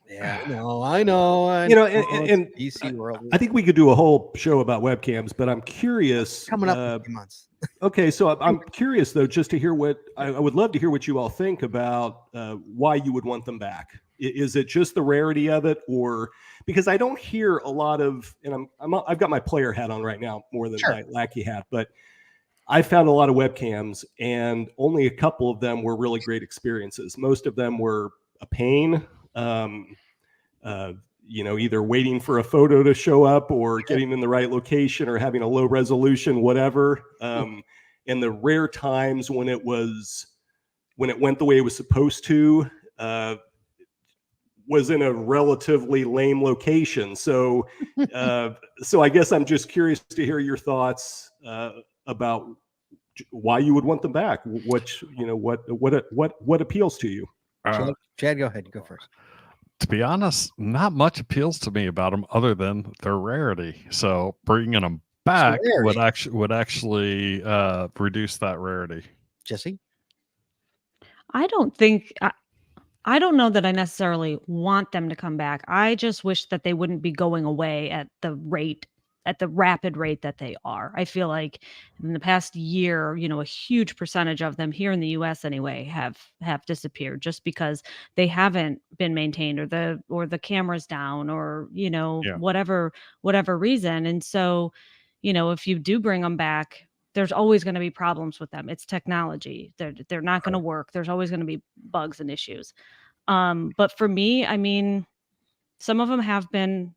Yeah, I know.
You know, and
PC world.
I think we could do a whole show about webcams, but I'm curious.
Coming up in a few months.
Okay, so I'm curious though, just to hear what I would love to hear what you all think about why you would want them back. Is it just the rarity of it, or because I don't hear a lot of, and I've got my player hat on right now more than my lackey hat, but I found a lot of webcams, and only a couple of them were really great experiences. Most of them were a pain. You know, either waiting for a photo to show up or getting in the right location or having a low resolution, whatever. And the rare times when it went the way it was supposed to, was in a relatively lame location. So, so I guess I'm just curious to hear your thoughts about why you would want them back. What appeals to you?
Chad, go ahead. Go first.
To be honest, not much appeals to me about them other than their rarity. So bringing them back would actually reduce that rarity.
Jesse?
I don't know that I necessarily want them to come back. I just wish that they wouldn't be going away at the rapid rate that they are. I feel like in the past year, a huge percentage of them here in the US anyway have disappeared just because they haven't been maintained, or the camera's down, or whatever reason. And so, if you do bring them back, there's always going to be problems with them. It's technology. They're not going to work. There's always going to be bugs and issues. But for me, I mean, some of them have been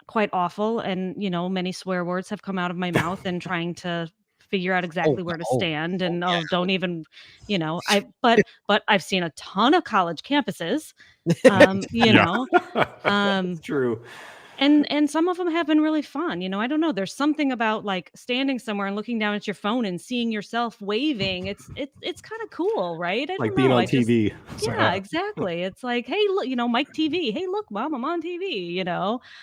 quite awful, and many swear words have come out of my mouth in trying to figure out exactly where to stand. And don't even, but I've seen a ton of college campuses,
That's true.
And some of them have been really fun. I don't know. There's something about like standing somewhere and looking down at your phone and seeing yourself waving. It's kind of cool, right?
Like being on TV.
Yeah, exactly. It's like, hey, look, Mike TV. Hey, look, Mom, I'm on TV.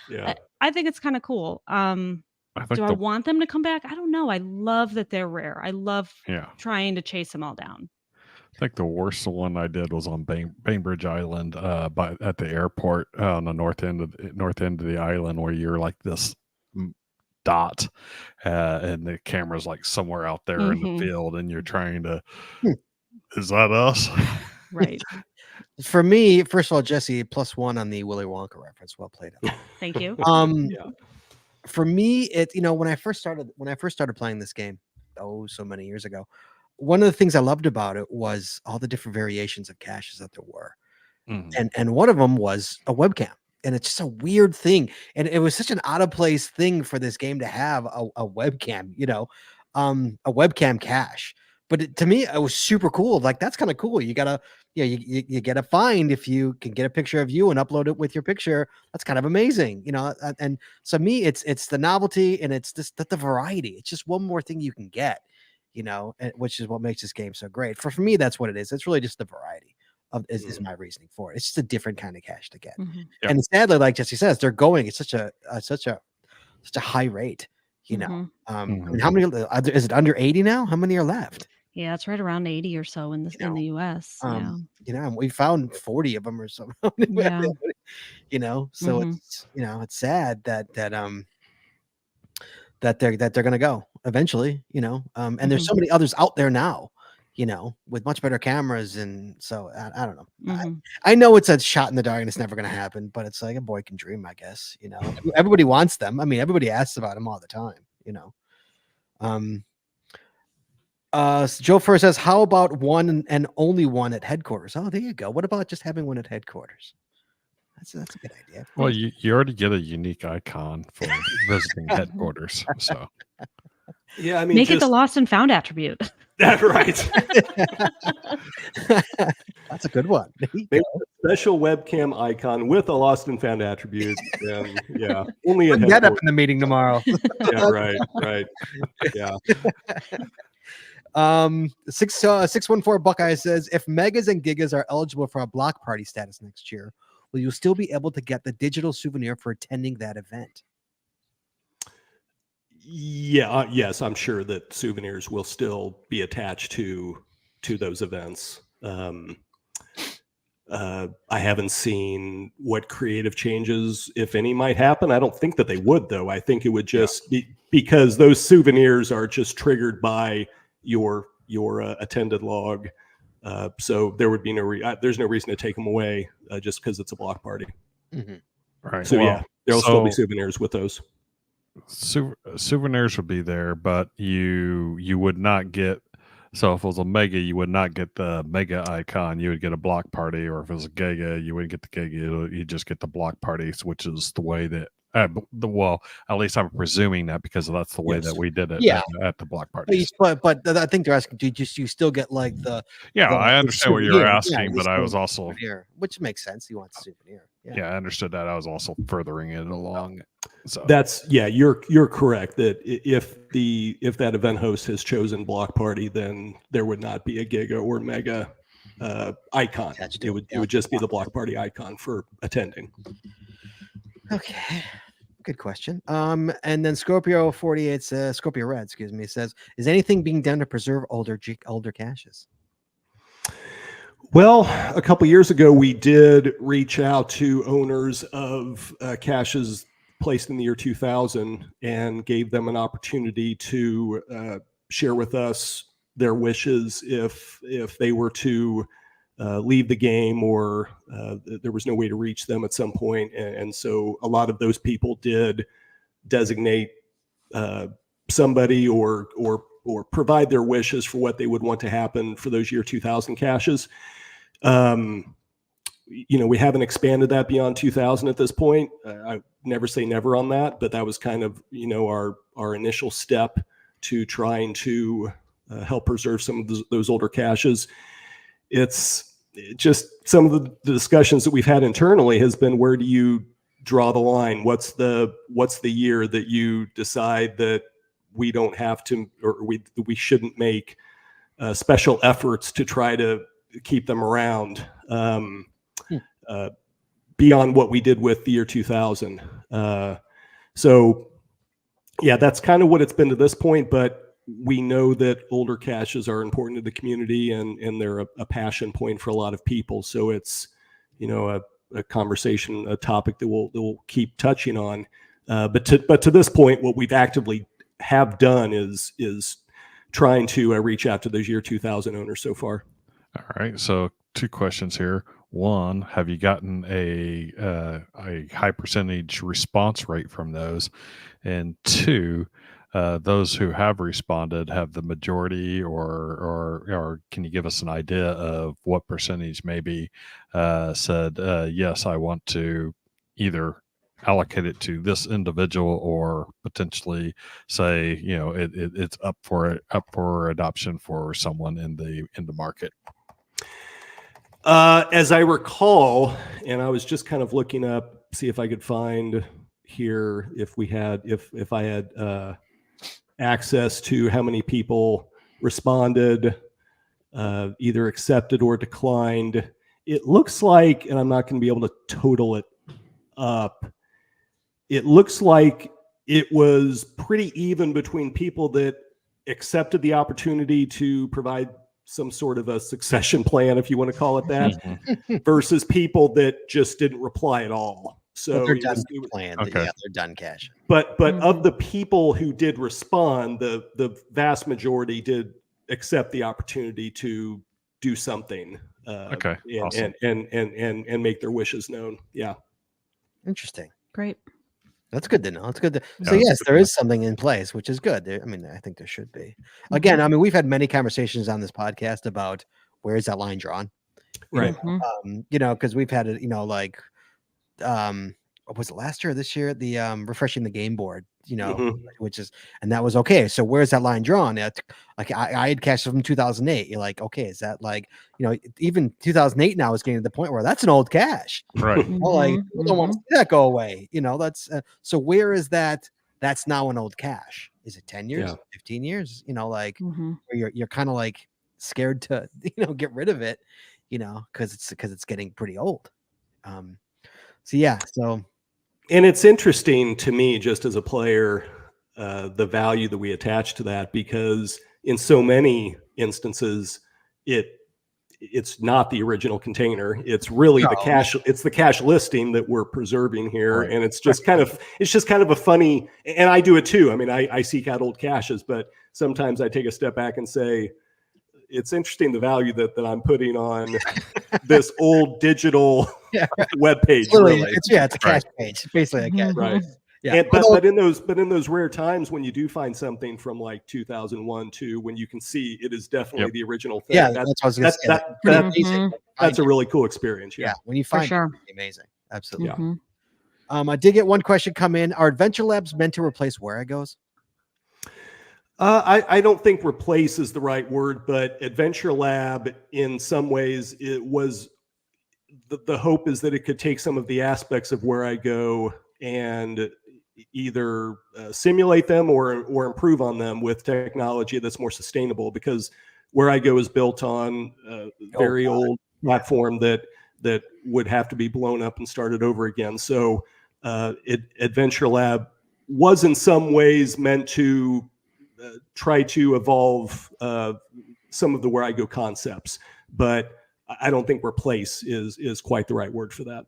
Yeah.
I think it's kind of cool. Do I want them to come back? I don't know. I love that they're rare. I love trying to chase them all down.
I think the worst one I did was on Bainbridge Island, at the airport on the north end of the island, where you're like this dot, and the camera's like somewhere out there in the field, and you're trying to. Is that us?
Right.
For me, first of all, Jesse, +1 on the Willy Wonka reference. Well played.
Thank you.
For me, it when I first started playing this game, so many years ago. One of the things I loved about it was all the different variations of caches that there were. And one of them was a webcam. And it's just a weird thing. And it was such an out of place thing for this game to have a webcam, a webcam cache. But to me, it was super cool. Like, that's kind of cool. You gotta, you get a find if you can get a picture of you and upload it with your picture. That's kind of amazing, And so me, it's the novelty and it's just the variety. It's just one more thing you can get, which is what makes this game so great. For me, that's what it is. It's really just the variety is my reasoning for it. It's just a different kind of cache to get.
Mhm.
Yep.
And sadly, like Jesse says, they're going. It's such a high rate.
Mhm.
I mean, how many is it under 80 now? How many are left?
Yeah, it's right around 80 or so in the US. Yeah.
And we found 40 of them or something.
Yeah.
So
Mhm.
it's sad that they're gonna go eventually, and there's so many others out there now, with much better cameras, and so I don't know.
Mhm.
I know it's a shot in the dark and it's never gonna happen, but it's like a boy can dream, I guess. Everybody wants them. I mean, everybody asks about them all the time. Joe first says, how about one and only one at headquarters? Oh, there you go. What about just having one at headquarters? That's a good idea.
Well, you already get a unique icon for visiting headquarters. So
Yeah, I mean,
Make it the lost and found attribute.
That's right.
That's a good one.
Maybe a special webcam icon with a lost and found attribute. Yeah, only at
Bring that up
headquarters.
in the meeting tomorrow.
Yeah, right. Yeah.
614 Buckeye says, if megas and gigas are eligible for a block party status next year, will you still be able to get the digital souvenir for attending that event?
Yeah, yes, I'm sure that souvenirs will still be attached to those events. I haven't seen what creative changes, if any, might happen. I don't think that they would, though. I think it would just be because those souvenirs are just triggered by your attended log. So there would be there's no reason to take them away just because it's a block party.
Mm-hmm.
right.
So
well,
there'll still be souvenirs with those.
Souvenirs would be there, but you would not get. So if it was a mega, you would not get the mega icon. You would get a block party, or if it was a giga, you wouldn't get the giga. You just get the block parties, which is the way that. Well, at least I'm presuming that because that's the way that we did it at the block parties.
But I think they're asking, do you still get like the?
I understand what you're asking, but I was also
souvenir, which makes sense. You want the souvenir.
Yeah, I understood that. I was also furthering it along. So
that's you're correct that if that event host has chosen block party, then there would not be a giga or mega icon. It would just be the block party icon for attending.
Okay. Good question. And then Scorpio 48 says, Scorpio Red, excuse me, says, is anything being done to preserve older caches?
Well, a couple years ago, we did reach out to owners of caches placed in the year 2000 and gave them an opportunity to share with us their wishes if they were to leave the game or there was no way to reach them at some point. And so a lot of those people did designate somebody or provide their wishes for what they would want to happen for those year 2000 caches. We haven't expanded that beyond 2000 at this point. I never say never on that, but that was kind of, our initial step to trying to help preserve some of those older caches. It's just some of the discussions that we've had internally has been, where do you draw the line? What's the year that you decide that we don't have to, or we shouldn't make special efforts to try to keep them around beyond what we did with the year 2000. So yeah, that's kind of what it's been to this point, but we know that older caches are important to the community and they're a passion point for a lot of people. So it's, a conversation, a topic that we'll keep touching on. But to this point, what we've actively have done is trying to reach out to those year 2000 owners so far.
All right. So 2 questions here. One, have you gotten a high percentage response rate from those? And 2, those who have responded, have the majority or can you give us an idea of what percentage maybe said, yes, I want to either allocate it to this individual, or potentially say, it's up for adoption for someone in the market?
As I recall, and I was just kind of looking up, see if I could find here if I had access to how many people responded, either accepted or declined. It looks like, and I'm not going to be able to total it up, it looks like it was pretty even between people that accepted the opportunity to provide some sort of a succession plan, if you want to call it that, versus people that just didn't reply at all. So
they're done playing.
Okay.
Yeah, they're done cashing.
But of the people who did respond, the vast majority did accept the opportunity to do something.
Okay. Awesome.
And make their wishes known. Yeah.
Interesting.
Great.
That's good to know. It's good to.
Yeah,
So
that's
yes,
good
there
to
is something in place, which is good. I mean, I think there should be. Again, I mean, we've had many conversations on this podcast about where is that line drawn,
Right.
because we've had it, like, what was it, last year or this year? The refreshing the game board, which is, and that was okay. So where's that line drawn? Like I had cashed from 2008. You're like, okay, is that like, even 2008 now is getting to the point where that's an old cache.
Right.
Like, we don't want to see that go away. That's so where is that? That's now an old cache. Is it 10 years, 15 years? Like where you're kind of like scared to, get rid of it, because it's getting pretty old. So yeah,
and it's interesting to me, just as a player, the value that we attach to that, because in so many instances, it's not the original container. It's really the cache. It's the cache listing that we're preserving here, and it's just kind of a funny. And I do it too. I mean, I seek out old caches, but sometimes I take a step back and say, it's interesting the value that I'm putting on this old digital web page. Really.
It's a cache page, basically a cache.
Right.
Yeah.
But in those rare times when you do find something from like 2001, when you can see it is definitely the original thing.
Yeah, that's what I was going to say.
That's a really cool experience. Yeah.
When you find
it,
it's amazing. Absolutely.
Yeah.
I did get one question come in. Are Adventure Labs meant to replace Where I Goes?
I don't think replace is the right word, but Adventure Lab, in some ways, it was the hope is that it could take some of the aspects of Where I Go and either simulate them or improve on them with technology that's more sustainable, because Where I Go is built on a very old platform that would have to be blown up and started over again. So Adventure Lab was in some ways meant to try to evolve some of the Where I Go concepts, but I don't think replace is quite the right word for that.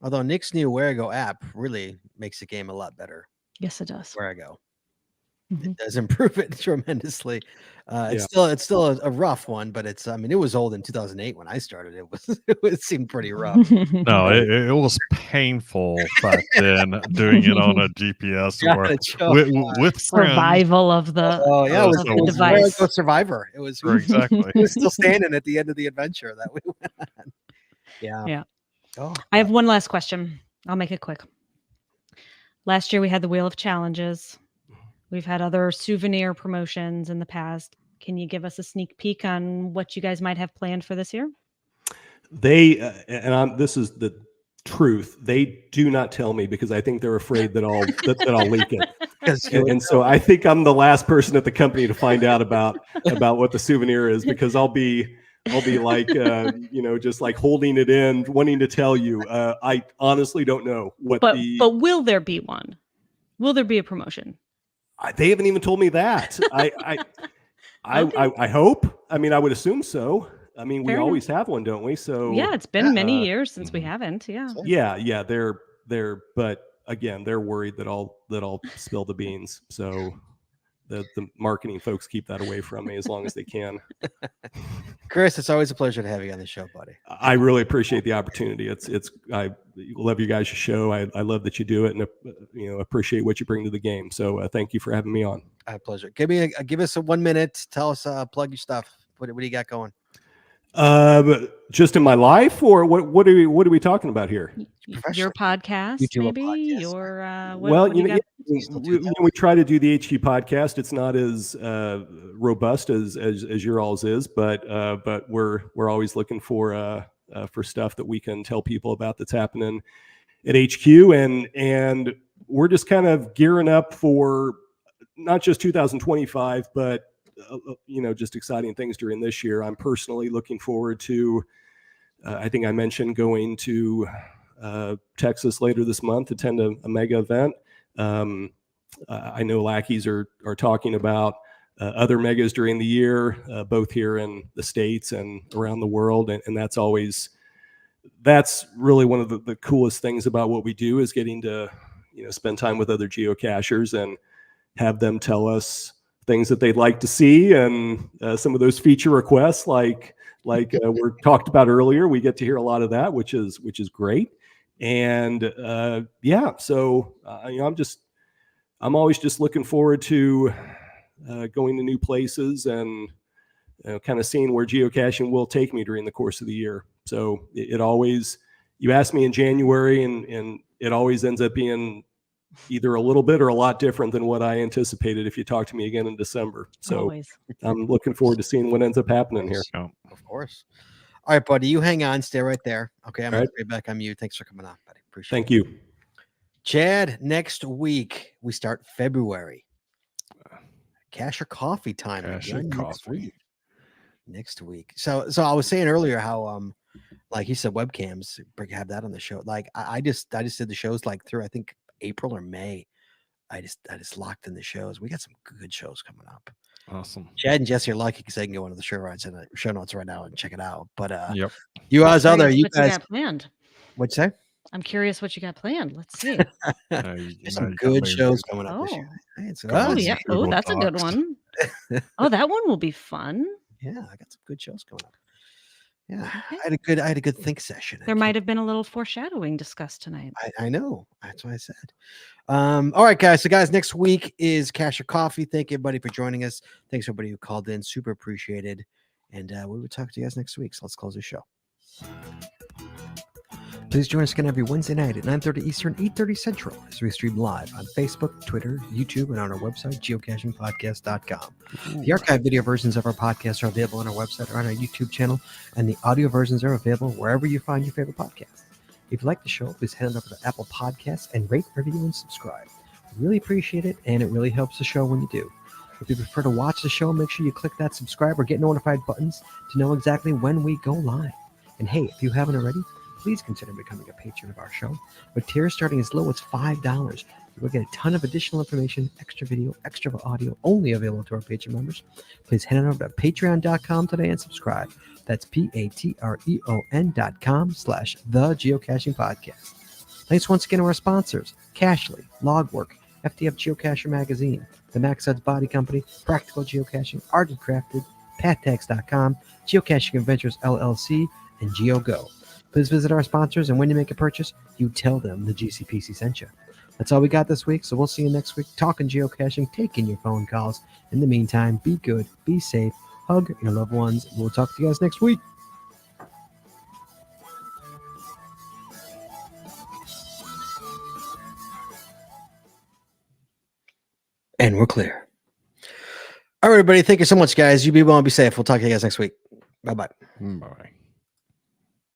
Although Nick's new Where I Go app really makes the game a lot better.
Yes, it does.
Where I Go. It does improve it tremendously. It's still a rough one, but it was old in 2008 when I started. It seemed pretty rough.
No, it was painful back then doing it on a GPS with
survival of the
the
device.
Survivor. It was
exactly.
It was still standing at the end of the adventure that we went on. Yeah.
Oh, I have one last question. I'll make it quick. Last year we had the Wheel of Challenges. We've had other souvenir promotions in the past. Can you give us a sneak peek on what you guys might have planned for this year?
This is the truth. They do not tell me because I think they're afraid that I'll leak it. And so I think I'm the last person at the company to find out about what the souvenir is, because I'll be like, just like holding it in, wanting to tell you. I honestly don't know what. But
will there be one? Will there be a promotion?
They haven't even told me that. I hope. I mean, I would assume so. I mean, we always have one, don't we? So
yeah, it's been many years since we haven't. Yeah.
Yeah. They're. But again, they're worried that I'll spill the beans. So the marketing folks keep that away from me as long as they can.
Chris, it's always a pleasure to have you on the show, buddy.
I really appreciate the opportunity. I love you guys' show. I love that you do it, and appreciate what you bring to the game. So thank you for having me on.
A pleasure. Give us a 1 minute. Tell us, plug your stuff. What do you got going?
Just in my life, or what are we talking about here?
Your podcast,
You do a
maybe
podcast.
your
Well,
what do you got?
we try to do the HQ podcast. It's not as robust as your all's is, but we're always looking for stuff that we can tell people about that's happening at HQ, and we're just kind of gearing up for not just 2025, but just exciting things during this year. I'm personally looking forward to. I think I mentioned going to Texas later this month, attend a mega event. I know lackeys are talking about other megas during the year, both here in the States and around the world. And that's really one of the coolest things about what we do, is getting to, spend time with other geocachers and have them tell us things that they'd like to see. And some of those feature requests, like we're talked about earlier, we get to hear a lot of that, which is great. And so I'm always just looking forward to going to new places and kind of seeing where geocaching will take me during the course of the year. So it always, you ask me in January, and it always ends up being either a little bit or a lot different than what I anticipated if you talk to me again in December. So
Always.
I'm looking forward to seeing what ends up happening here.
Of course. All right, buddy. You hang on. Stay right there. Okay. I'm going
All right.
to be back on mute. Thanks for coming on, buddy. Appreciate
Thank
it.
you.
Chad, next week, we start February. Cash or coffee time.
Cash
again
and
next
coffee.
week. Next week. So I was saying earlier how, like you said, webcams, have that on the show. Like I just did the shows like through, I think, April or May. I just locked in the shows. We got some good shows coming up.
Awesome.
Chad and Jesse are lucky because they can go into the show notes right now and check it out. But
Yep.
you guys out there, you
What
guys,
got planned?
what'd you say?
I'm curious what you got planned. Let's see.
There's some good shows coming up this
Oh.
year. Hey, it's-
Oh
Guys,
yeah.
Google
Oh, that's a good
Docs.
one. Oh, that one will be fun.
Yeah, I got some good shows coming up. Yeah,
Okay.
I had a good think session.
There might have been a little foreshadowing discussed tonight.
I know. That's what I said. All right, guys. So, guys, next week is Cash or Coffee. Thank you, everybody, for joining us. Thanks, everybody who called in. Super appreciated. And we will talk to you guys next week. So let's close the show. Please join us again every Wednesday night at 9:30 Eastern, 8:30 Central as we stream live on Facebook, Twitter, YouTube, and on our website, geocachingpodcast.com. The archived video versions of our podcast are available on our website or on our YouTube channel, and the audio versions are available wherever you find your favorite podcast. If you like the show, please head on over to Apple Podcasts and rate, review, and subscribe. We really appreciate it, and it really helps the show when you do. If you prefer to watch the show, make sure you click that subscribe or get notified buttons to know exactly when we go live. And hey, if you haven't already, please consider becoming a patron of our show. With tiers starting as low as $5, you will get a ton of additional information, extra video, extra audio, only available to our patron members. Please head on over to patreon.com today and subscribe. That's patreon.com/thegeocaching-podcast. Thanks once again to our sponsors, Cashly, Logwork, FTF Geocacher Magazine, the Max Odds Body Company, Practical Geocaching, Art and Crafted, PatTags.com, Geocaching Adventures LLC, and GeoGo. Please visit our sponsors, and when you make a purchase, you tell them the GCPC sent you. That's all we got this week, so we'll see you next week talking geocaching, taking your phone calls. In the meantime, be good, be safe, hug your loved ones, and we'll talk to you guys next week. And we're clear. All right, everybody. Thank you so much, guys. You be well and be safe. We'll talk to you guys next week. Bye-bye.
Bye.